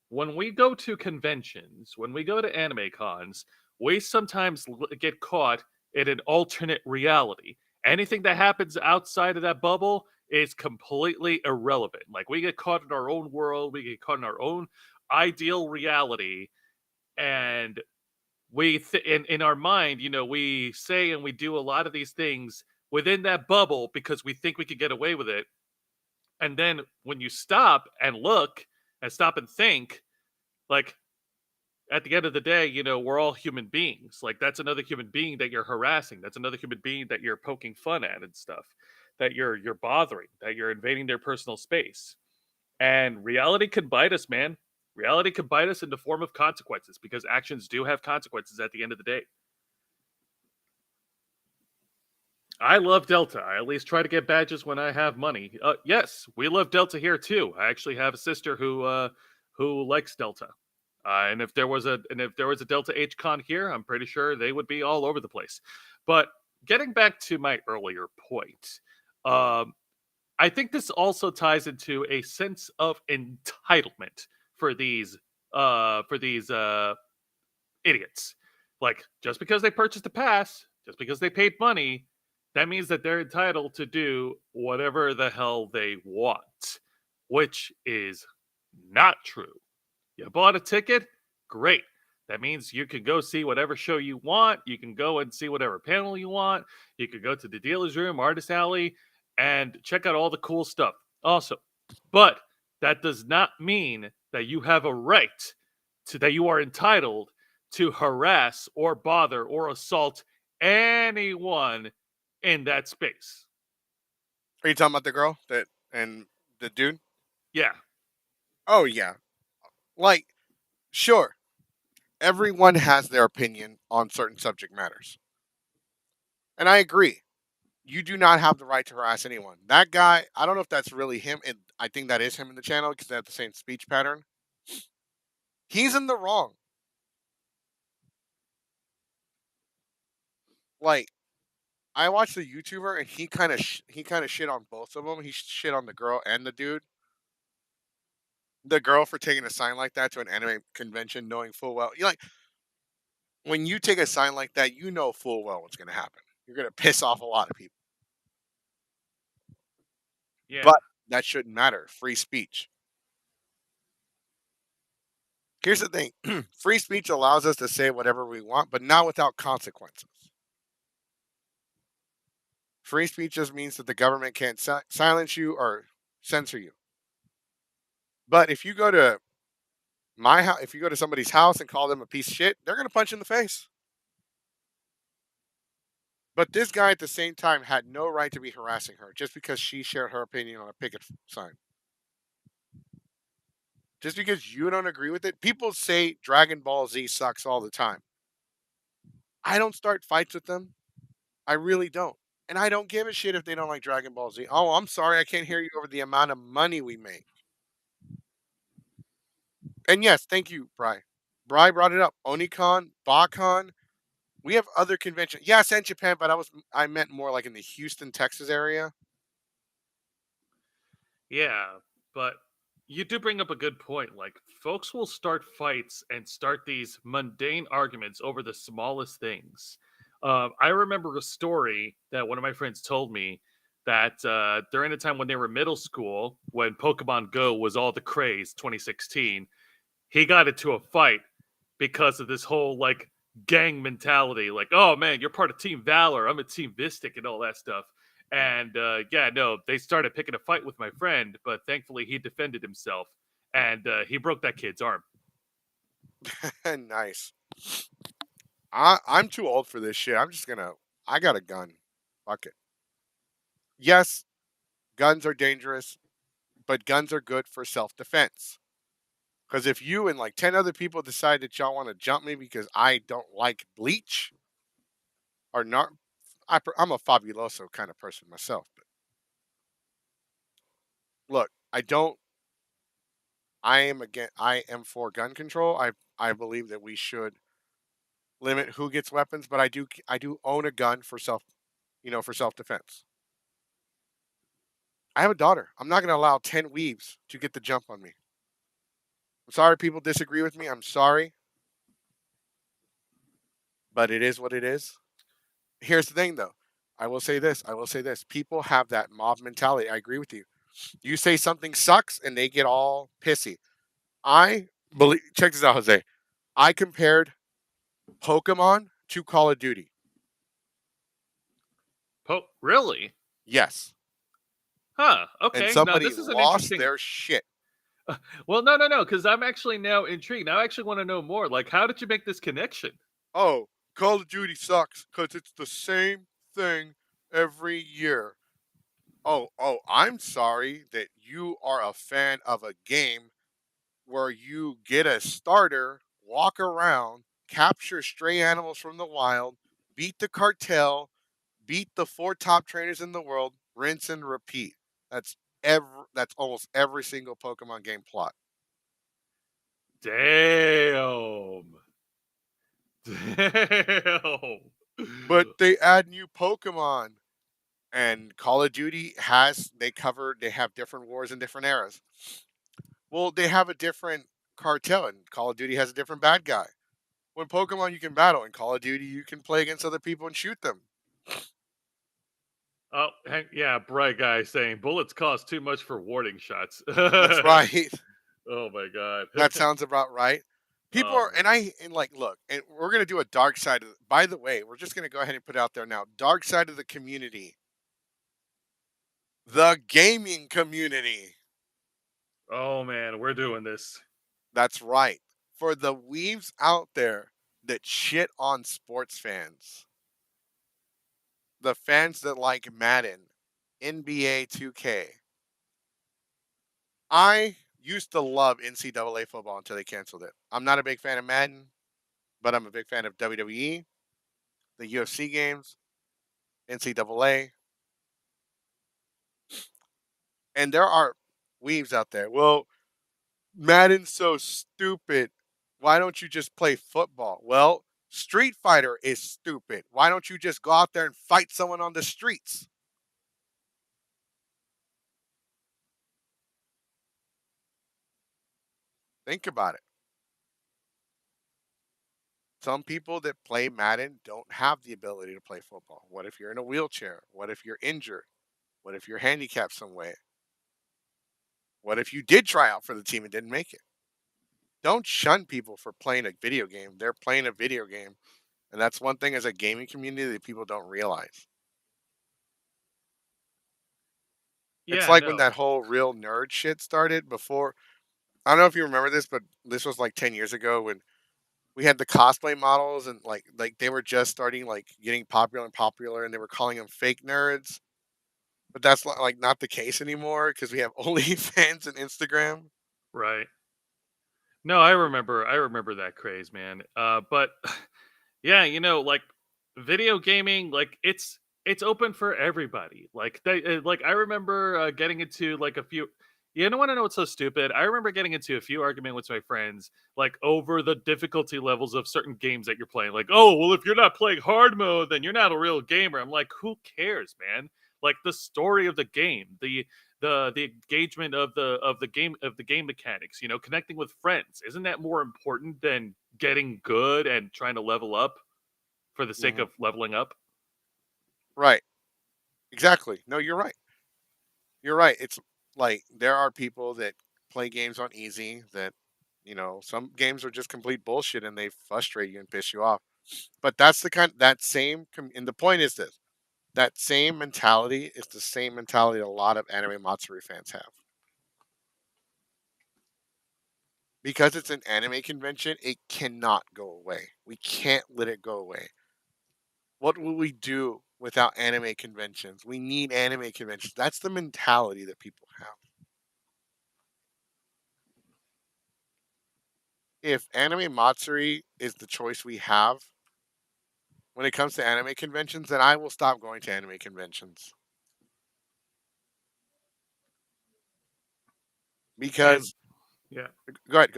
when we go to conventions, when we go to anime cons, we sometimes get caught in an alternate reality. Anything that happens outside of that bubble is completely irrelevant. Like, we get caught in our own world, we get caught in our own ideal reality, and we in our mind, we say and we do a lot of these things within that bubble because we think we could get away with it. And then when you stop and look and stop and think, like, at the end of the day, we're all human beings. Like, that's another human being that you're harassing. That's another human being that you're poking fun at and stuff, that you're bothering, that you're invading their personal space. And reality can bite us, man. Reality can bite us in the form of consequences because actions do have consequences at the end of the day. I love Delta. I at least try to get badges when I have money. Yes, we love Delta here too. I actually have a sister who likes Delta. And if there was a Delta H Con here, I'm pretty sure they would be all over the place. But getting back to my earlier point, um, I think this also ties into a sense of entitlement for these idiots. Like, just because they purchased a pass, just because they paid money, that means that they're entitled to do whatever the hell they want, which is not true. You bought a ticket? Great. That means you can go see whatever show you want. You can go and see whatever panel you want. You could go to the dealer's room, artist alley, and check out all the cool stuff. Awesome. But that does not mean that you have a right that you are entitled to harass or bother or assault anyone in that space. Are you talking about the girl that and the dude? Yeah. Oh yeah. Like, sure, everyone has their opinion on certain subject matters. And I agree. You do not have the right to harass anyone. That guy, I don't know if that's really him, and I think that is him in the channel because they have the same speech pattern. He's in the wrong. Like, I watched the YouTuber and he kind of shit on both of them. He shit on the girl and the dude. The girl for taking a sign like that to an anime convention, knowing full well, you like when you take a sign like that, you know full well what's going to happen. You're going to piss off a lot of people. Yeah. But that shouldn't matter. Free speech. Here's the thing. Free speech allows us to say whatever we want, but not without consequences. Free speech just means that the government can't silence you or censor you. But if you go to my house, if you go to somebody's house and call them a piece of shit, they're going to punch you in the face. But this guy at the same time had no right to be harassing her just because she shared her opinion on a picket sign. Just because you don't agree with it, people say Dragon Ball Z sucks all the time. I don't start fights with them. I really don't. And I don't give a shit if they don't like Dragon Ball Z. Oh, I'm sorry, I can't hear you over the amount of money we make. And yes, thank you, Bry. Bry brought it up. Onicon, BaCon. We have other conventions. Yes, and Japan, but I meant more like in the Houston, Texas area. Yeah, but you do bring up a good point. Like, folks will start fights and start these mundane arguments over the smallest things. I remember a story that one of my friends told me that during the time when they were middle school, when Pokemon Go was all the craze, 2016, he got into a fight because of this whole like gang mentality. Like, oh man, you're part of Team Valor, I'm a Team Vistic, and all that stuff. And yeah, no, they started picking a fight with my friend, but thankfully he defended himself and he broke that kid's arm. Nice. I'm too old for this shit. I got a gun. Fuck it. Yes, guns are dangerous, but guns are good for self defense. Because if you and like 10 other people decide that y'all want to jump me because I don't like bleach or not, I'm a fabuloso kind of person myself. But look, I am for gun control. I believe that we should limit who gets weapons, but I do own a gun for for self defense. I have a daughter. I'm not going to allow 10 weebs to get the jump on me. I'm sorry people disagree with me. I'm sorry. But it is what it is. Here's the thing though. I will say this. People have that mob mentality. I agree with you. You say something sucks and they get all pissy. I believe check this out, Jose. I compared Pokemon to Call of Duty. Really? Yes. Huh. And Okay. Now somebody this is an lost interesting. their shit. Well, no, because I'm actually now intrigued. Now I actually want to know more. Like, how did you make this connection? Oh, Call of Duty sucks because it's the same thing every year. Oh, I'm sorry that you are a fan of a game where you get a starter, walk around, capture stray animals from the wild, beat the cartel, beat the 4 top trainers in the world, rinse and repeat. That's almost every single Pokemon game plot. Damn. Damn. But they add new Pokemon. And Call of Duty they have different wars in different eras. Well, they have a different cartel, and Call of Duty has a different bad guy. When Pokemon you can battle, in Call of Duty you can play against other people and shoot them. Oh, yeah, bright guy saying bullets cost too much for warding shots. That's right. Oh my god. That sounds about right. People Oh are, man. and like, look, and we're gonna do a dark side of. By the way, we're just gonna go ahead and put it out there now. Dark side of the community, the gaming community. Oh man, we're doing this. That's right. For the weebs out there that shit on sports fans, the fans that like Madden, NBA 2K. I used to love NCAA football until they canceled it. I'm not a big fan of Madden, but I'm a big fan of WWE, the UFC games, NCAA, and there are weaves out there. Well, Madden's so stupid. Why don't you just play football? Well, Street Fighter is stupid. Why don't you just go out there and fight someone on the streets? Think about it. Some people that play Madden don't have the ability to play football. What if you're in a wheelchair? What if you're injured? What if you're handicapped some way? What if you did try out for the team and didn't make it? Don't shun people for playing a video game. They're playing a video game. And that's one thing as a gaming community that people don't realize. It's Yeah, like when no. that whole real nerd shit started before. I don't know if you remember this, but this was like 10 years ago when we had the cosplay models and like they were just starting like getting popular and they were calling them fake nerds. But that's like not the case anymore because we have OnlyFans and Instagram. Right. No, I remember that craze, man. But yeah, like video gaming, like it's open for everybody. Like like I remember getting into like a few. You don't want to know what's so stupid? I remember getting into a few arguments with my friends, like over the difficulty levels of certain games that you're playing. Like, oh, well, if you're not playing hard mode, then you're not a real gamer. I'm like, who cares, man? Like the story of the game, the engagement of the game mechanics, connecting with friends, isn't that more important than getting good and trying to level up for the sake Hmm. of leveling up? Right. Exactly. No, you're right. You're right. It's like there are people that play games on easy that, some games are just complete bullshit and they frustrate you and piss you off. But that's the kind that same and the point is this. That same mentality is the same mentality a lot of anime Matsuri fans have. Because it's an anime convention, it cannot go away. We can't let it go away. What will we do without anime conventions? We need anime conventions. That's the mentality that people have. If anime Matsuri is the choice we have when it comes to anime conventions, then I will stop going to anime conventions. And Because yeah. go ahead.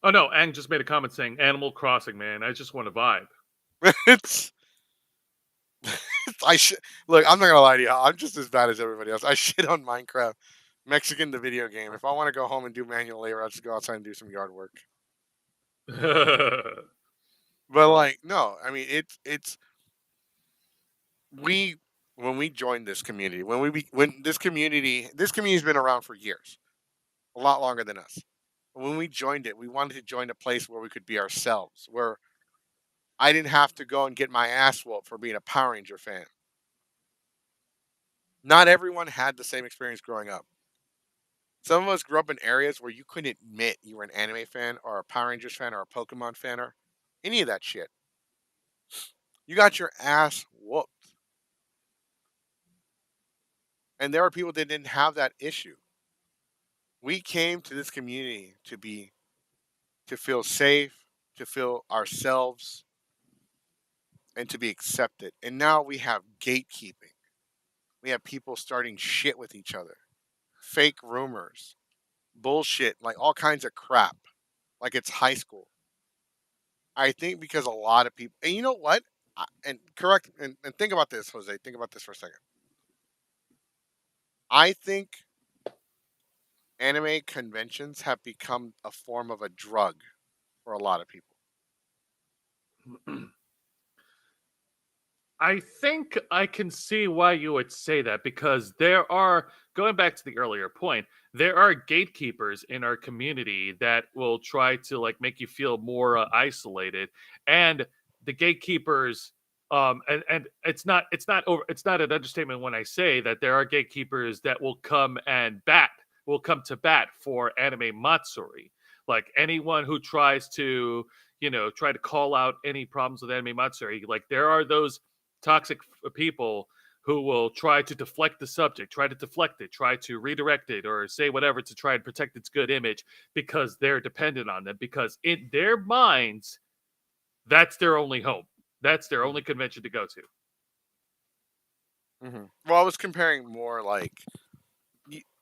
Oh no, Ang just made a comment saying Animal Crossing, man. I just want to vibe. it's I should look. I'm not gonna lie to you. I'm just as bad as everybody else. I shit on Minecraft, Mexican the video game. If I want to go home and do manual labor, I'll just go outside and do some yard work. But Oh, like, no, I mean it's we when we joined this community, when this community's been around for years, a lot longer than us. When we joined it, we wanted to join a place where we could be ourselves, where I didn't have to go and get my ass whooped for being a Power Ranger fan. Not everyone had the same experience growing up. Some of us grew up in areas where you couldn't admit you were an anime fan or a Power Rangers fan or a Pokemon fan or any of that shit. You got your ass whooped. And there are people that didn't have that issue. We came to this community to feel safe, to feel ourselves, and to be accepted. And now we have gatekeeping. We have people starting shit with each other, fake rumors, bullshit, like all kinds of crap, like it's high school. I think because a lot of people, and you know what? and correct and think about this, Jose. Think about this for a second. I think anime conventions have become a form of a drug for a lot of people. I think I can see why you would say that, because there are, going back to the earlier point, there are gatekeepers in our community that will try to like make you feel more isolated, and the gatekeepers, and it's not an understatement when I say that there are gatekeepers that will come to bat for anime Matsuri. Like anyone who tries to, try to call out any problems with anime Matsuri, like there are those toxic people who will try to deflect the subject, try to deflect it, try to redirect it, or say whatever to try and protect its good image, because they're dependent on them. Because in their minds, that's their only home. That's their only convention to go to. Well, I was comparing more like,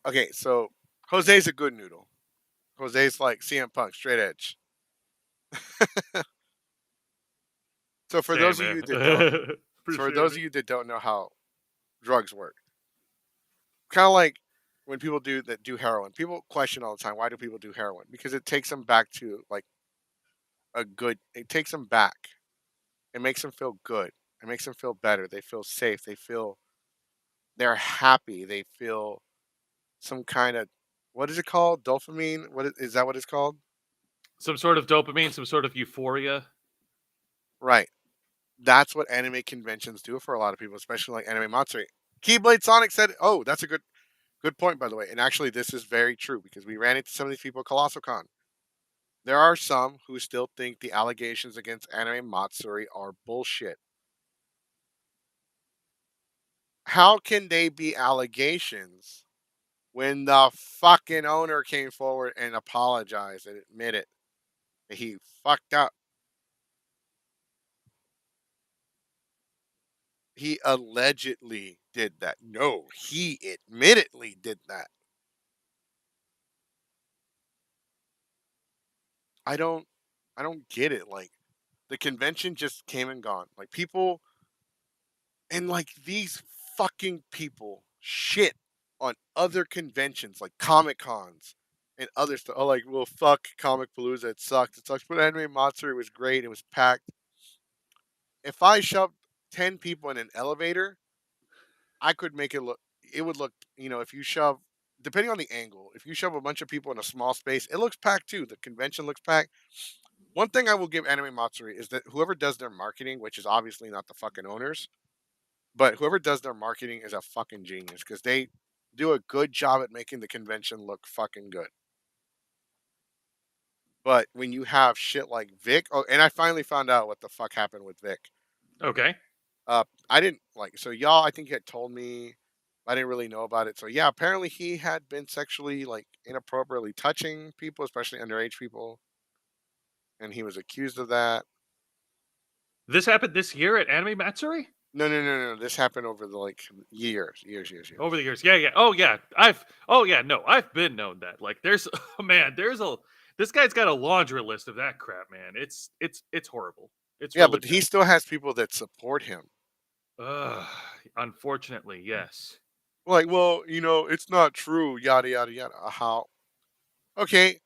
okay, so Jose's a good noodle. Jose's like CM Punk, straight edge. So for Damn, those of man. you that don't, for Appreciate those it. of you that don't know how drugs work, kind of like when people do heroin, people question all the time, why do people do heroin? Because it takes them back to like it takes them back. It makes them feel good. It makes them feel better. They feel safe. They're happy. They feel some kind of, what is it called? Dopamine? Is that what it's called? Some sort of dopamine, some sort of euphoria. Right. That's what anime conventions do for a lot of people, especially like Anime Matsuri. Keyblade Sonic said, "Oh, that's a good point, by the way." And actually, this is very true because we ran into some of these people at Colossal Con. There are some who still think the allegations against Anime Matsuri are bullshit. How can they be allegations when the fucking owner came forward and apologized and admitted that he fucked up? He allegedly did that. No, he admittedly did that. I don't I don't get it. Like the convention just came and gone. Like people and like these fucking people shit on other conventions like Comic Cons and other stuff. Oh, like, well, fuck Comic Palooza. It sucked. It sucks. But Anime Matsuri was great. It was packed. If I shoved 10 people in an elevator, I could make it look. It would look. If you shove, depending on the angle, if you shove a bunch of people in a small space, it looks packed too. The convention looks packed. One thing I will give Anime Matsuri is that whoever does their marketing, which is obviously not the fucking owners, but whoever does their marketing is a fucking genius because they do a good job at making the convention look fucking good. But when you have shit like Vic, oh, and I finally found out what the fuck happened with Vic. Okay. I didn't like, so y'all, I think had told me, I didn't really know about it. So yeah, apparently he had been sexually like inappropriately touching people, especially underage people, and he was accused of that. This happened this year at Anime Matsuri? No, no, no, no. This happened over the like years. Over the years. Yeah, yeah. Oh yeah. I've been known that. Like there's oh man, this guy's got a laundry list of that crap, man. It's horrible. It's Yeah, really but he bad. still has people that support him. Ugh, unfortunately, yes. Like, well, it's not true. Yada yada yada. How? Okay.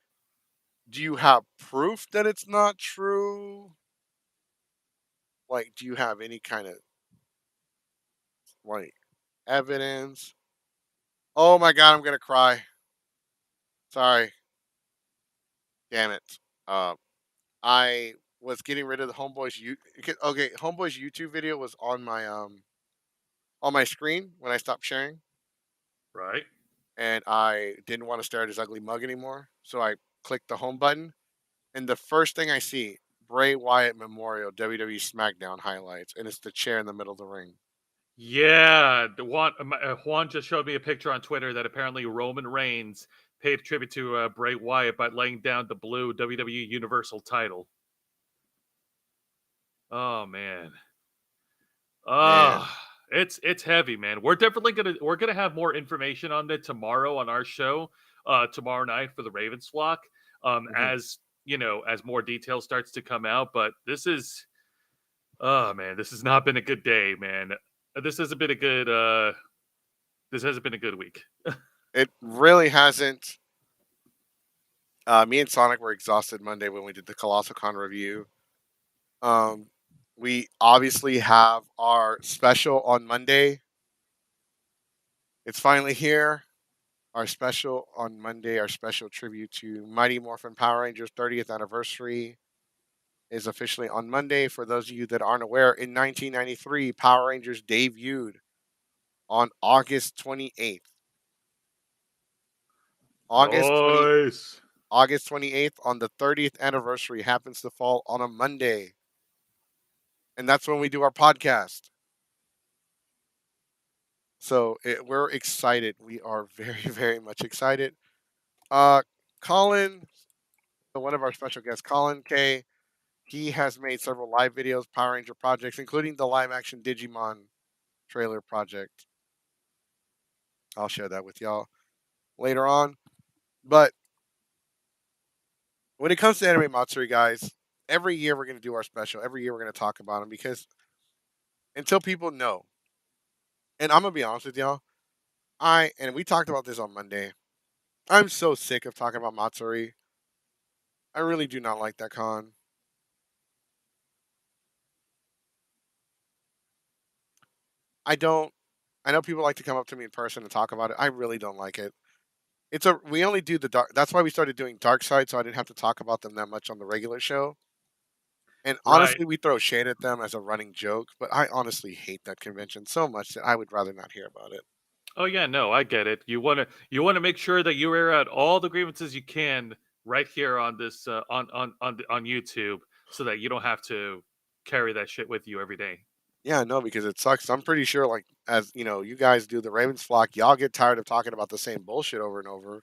Do you have proof that it's not true? Like, do you have any kind of like evidence? Oh my god, I'm gonna cry. Sorry. Damn it. Uh, I was getting rid of the Homeboys. Okay, Homeboys YouTube video was on my screen when I stopped sharing, Right. and I didn't want to stare at his ugly mug anymore. So I clicked the home button, and the first thing I see, Bray Wyatt Memorial WWE SmackDown highlights, and it's the chair in the middle of the ring. Yeah, Juan just showed me a picture on Twitter that apparently Roman Reigns paid tribute to Bray Wyatt by laying down the blue WWE Universal title. Oh man. Man. It's heavy, man. We're gonna have more information on it tomorrow on our show, tomorrow night for the Ravens flock. Mhm. As as more detail starts to come out, but this is Oh man, this has not been a good day, man. This hasn't been a good. This hasn't been a good week. It really hasn't. Me and Sonic were exhausted Monday when we did the Colossal Con review. Um, we obviously have our special on Monday. It's finally here. Our special on Monday, our special tribute to Mighty Morphin Power Rangers 30th anniversary is officially on Monday. For those of you that aren't aware, in 1993, Power Rangers debuted on August 28th. August 20, Nice. August 28th on the 30th anniversary happens to fall on a Monday. And that's when we do our podcast. So we're excited. We are very, very much excited. Uh, Colin, one of our special guests, Colin K, he has made several live videos, Power Ranger projects, including the live action Digimon trailer project. I'll share that with y'all later on. But when it comes to Anime Matsuri, guys, every year we're going to do our special. Every year we're going to talk about them because until people know, and I'm going to be honest with y'all, and we talked about this on Monday, I'm so sick of talking about Matsuri. I really do not like that con. I don't. I know people like to come up to me in person and talk about it. I really don't like it. We only do the dark. That's why we started doing Dark Side, so I didn't have to talk about them that much on the regular show. And Right. honestly, we throw shade at them as a running joke, but I honestly hate that convention so much that I would rather not hear about it. Oh yeah, no, I get it. You wanna make sure that you air out all the grievances you can right here on this on YouTube, so that you don't have to carry that shit with you every day. Yeah, no, because it sucks. I'm pretty sure, like, as you know, you guys do the Ravens flock, y'all get tired of talking about the same bullshit over and over.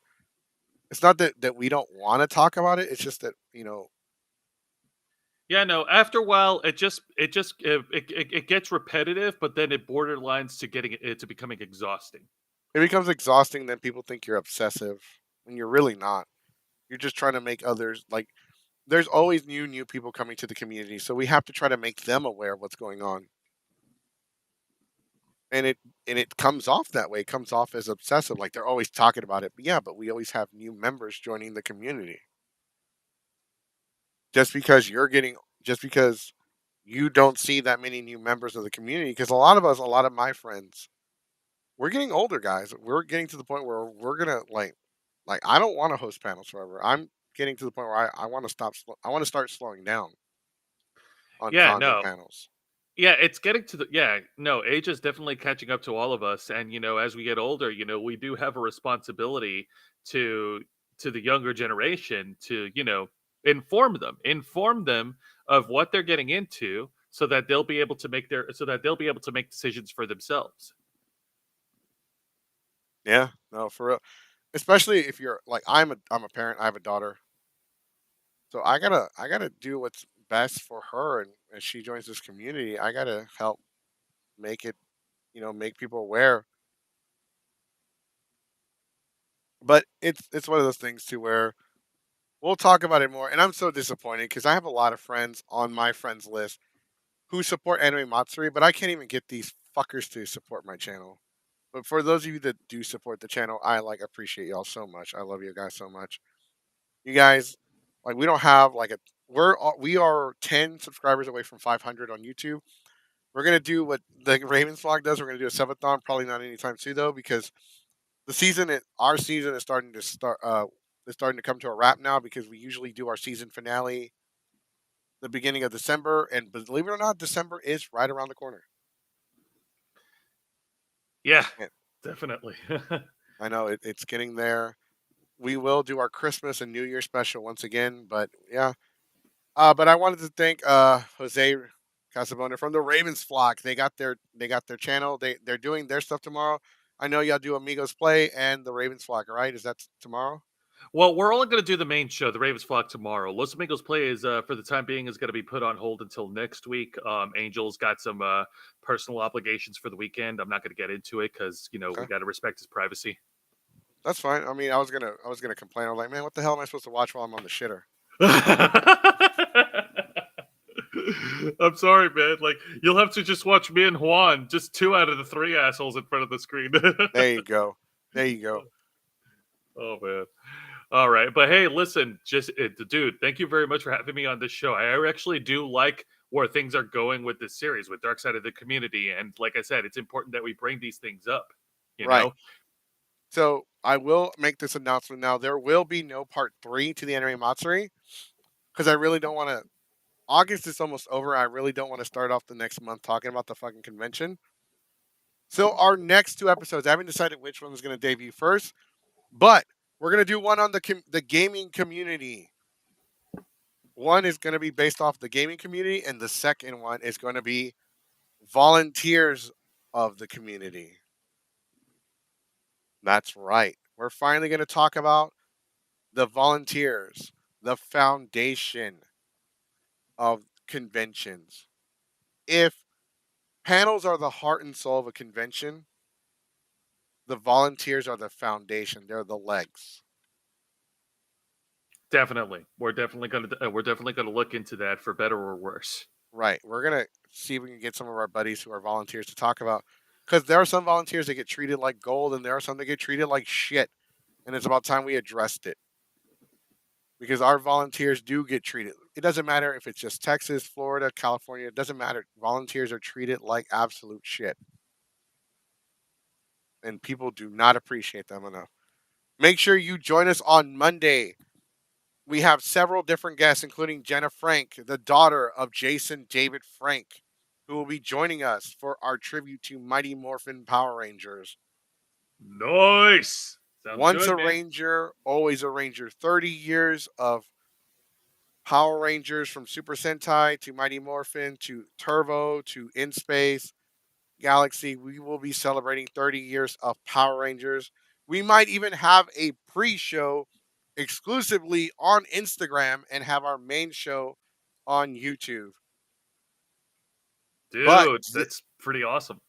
It's not that we don't want to talk about it. It's just that Yeah, no. After a while, it gets repetitive, but then it borderlines to getting it to becoming exhausting. it becomes exhausting. Then people think you're obsessive, and you're really not. You're just trying to make others like. There's always new people coming to the community, so we have to try to make them aware of what's going on. And it comes off that way. It comes off as obsessive, like they're always talking about it. But yeah, but we always have new members joining the community. Just because just because you don't see that many new members of the community, because a lot of us, a lot of my friends, we're getting older, guys. We're getting to the point where we're gonna like I don't want to host panels forever. I'm getting to the point where I want to I want to start slowing down on Yeah, cons and no. panels. Yeah, it's getting to the yeah, no, age is definitely catching up to all of us, and as we get older, we do have a responsibility to the younger generation to, inform them of what they're getting into so that they'll be able to make decisions for themselves. Yeah, no, for real. Especially if you're like I'm a parent. I have a daughter, so I gotta do what's best for her. And as she joins this community, I gotta help make it, make people aware. But it's one of those things too where we'll talk about it more. And I'm so disappointed because I have a lot of friends on my friends list who support Anime Matsuri, but I can't even get these fuckers to support my channel. But for those of you that do support the channel, I appreciate y'all so much. I love you guys so much. You guys, like, we don't have like we are 10 subscribers away from 500 on YouTube. We're gonna do what the Ravens vlog does. We're gonna do a seventhon, probably not anytime soon though, because our season is starting to start. It's starting to come to a wrap now because we usually do our season finale the beginning of December, and believe it or not, December is right around the corner. Yeah, And definitely. I know it's getting there. We will do our Christmas and New Year special once again, but yeah. But I wanted to thank Jose Casabona from the Ravens flock. They got their channel. They're doing their stuff tomorrow. I know y'all do Amigos Play and the Ravens flock, right? Is that tomorrow? Well, we're only going to do the main show, the Ravens flock, tomorrow. Los Amigos Play is, for the time being, is going to be put on hold until next week. Angel's got some personal obligations for the weekend. I'm not going to get into it because we Okay, got to respect his privacy. that's fine. I mean, I was gonna complain. I was like, man, what the hell am I supposed to watch while I'm on the shitter? I'm sorry, man. Like, you'll have to just watch me and Juan, just 2 out of the 3 assholes in front of the screen. There you go. There you go. Oh man. All right, but hey, listen, dude, thank you very much for having me on this show. I actually do like where things are going with this series with Dark Side of the Community, and like I said, it's important that we bring these things up. You Right. know, So I will make this announcement now. There will be no part 3 to the anime Matsuri because I really don't want to. August is almost over. I really don't want to start off the next month talking about the fucking convention. So our next 2 episodes, I haven't decided which one is going to debut first, but we're going to do one on the gaming community. One is going to be based off the gaming community, and the second one is going to be volunteers of the community. That's right. We're finally going to talk about the volunteers, the foundation of conventions. If panels are the heart and soul of a convention, the volunteers are the foundation. They're the legs. definitely, we're definitely gonna look into that for better or worse. Right. We're gonna see if we can get some of our buddies who are volunteers to talk about, because there are some volunteers that get treated like gold, and there are some that get treated like shit. And it's about time we addressed it, because our volunteers do get treated. It doesn't matter if it's just Texas, Florida, California. It doesn't matter. Volunteers are treated like absolute shit, and people do not appreciate them enough. Make sure you join us on Monday. We have several different guests, including Jenna Frank, the daughter of Jason David Frank, who will be joining us for our tribute to Mighty Morphin Power Rangers. Nice. Sounds Once a good, man. Ranger, always a Ranger. 30 years of Power Rangers, from Super Sentai to Mighty Morphin to Turbo to In Space Galaxy. We will be celebrating 30 years of Power Rangers. We might even have a pre show exclusively on Instagram and have our main show on YouTube. But Dude, that's pretty awesome.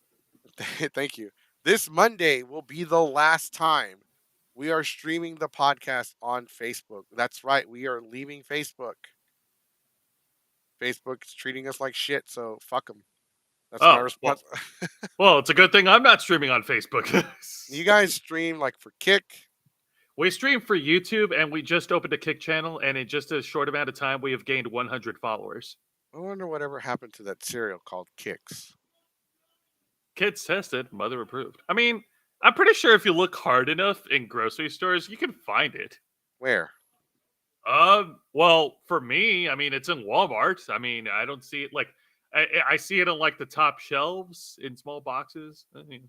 thank you. This Monday will be the last time we are streaming the podcast on Facebook. That's right. We are leaving Facebook. Facebook's treating us like shit, so fuck them. That's my Oh, well, response. well, it's a good thing I'm not streaming on Facebook. You guys stream like for kick. We stream for YouTube, and we just opened a Kick channel, and in just a short amount of time, we have gained 100 followers. I wonder whatever happened to that cereal called Kicks. Kids tested, mother approved. I mean, I'm pretty sure if you look hard enough in grocery stores, you can find it. Where? Well, for me, I mean, it's in Walmart. I mean, I don't see it like I see it on like the top shelves in small boxes. I mean,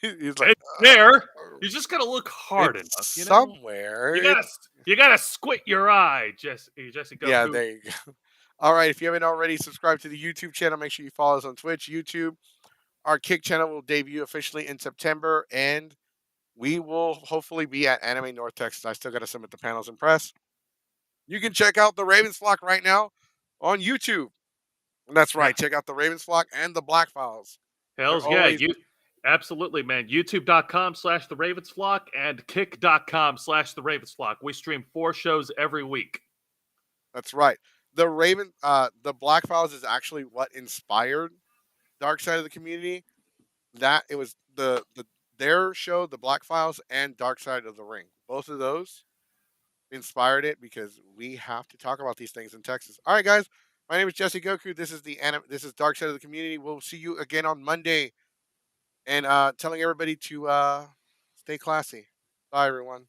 He's like, it's there. You just gotta look hard enough, it's you know. somewhere. You gotta squint your eye, Jessica. Yeah, there you go. All right, if you haven't already subscribed to the YouTube channel, make sure you follow us on Twitch, YouTube. Our Kick channel will debut officially in September, and we will hopefully be at Anime North Texas. I still got to submit the panels and press. You can check out the Ravens Flock right now on YouTube. And that's right. Check out the Ravens Flock and the Black Files. Hells They're yeah, always- you absolutely, man. YouTube.com/the Ravens Flock and Kick.com/the Ravens Flock. We stream 4 shows every week. That's right. The Black Files is actually what inspired Dark Side of the Community. That it was their show, The Black Files, and Dark Side of the Ring. Both of those inspired it, because we have to talk about these things in Texas. All right, guys. My name is Jesse Goku. This is Dark Side of the Community. We'll see you again on Monday, and telling everybody to stay classy. Bye, everyone.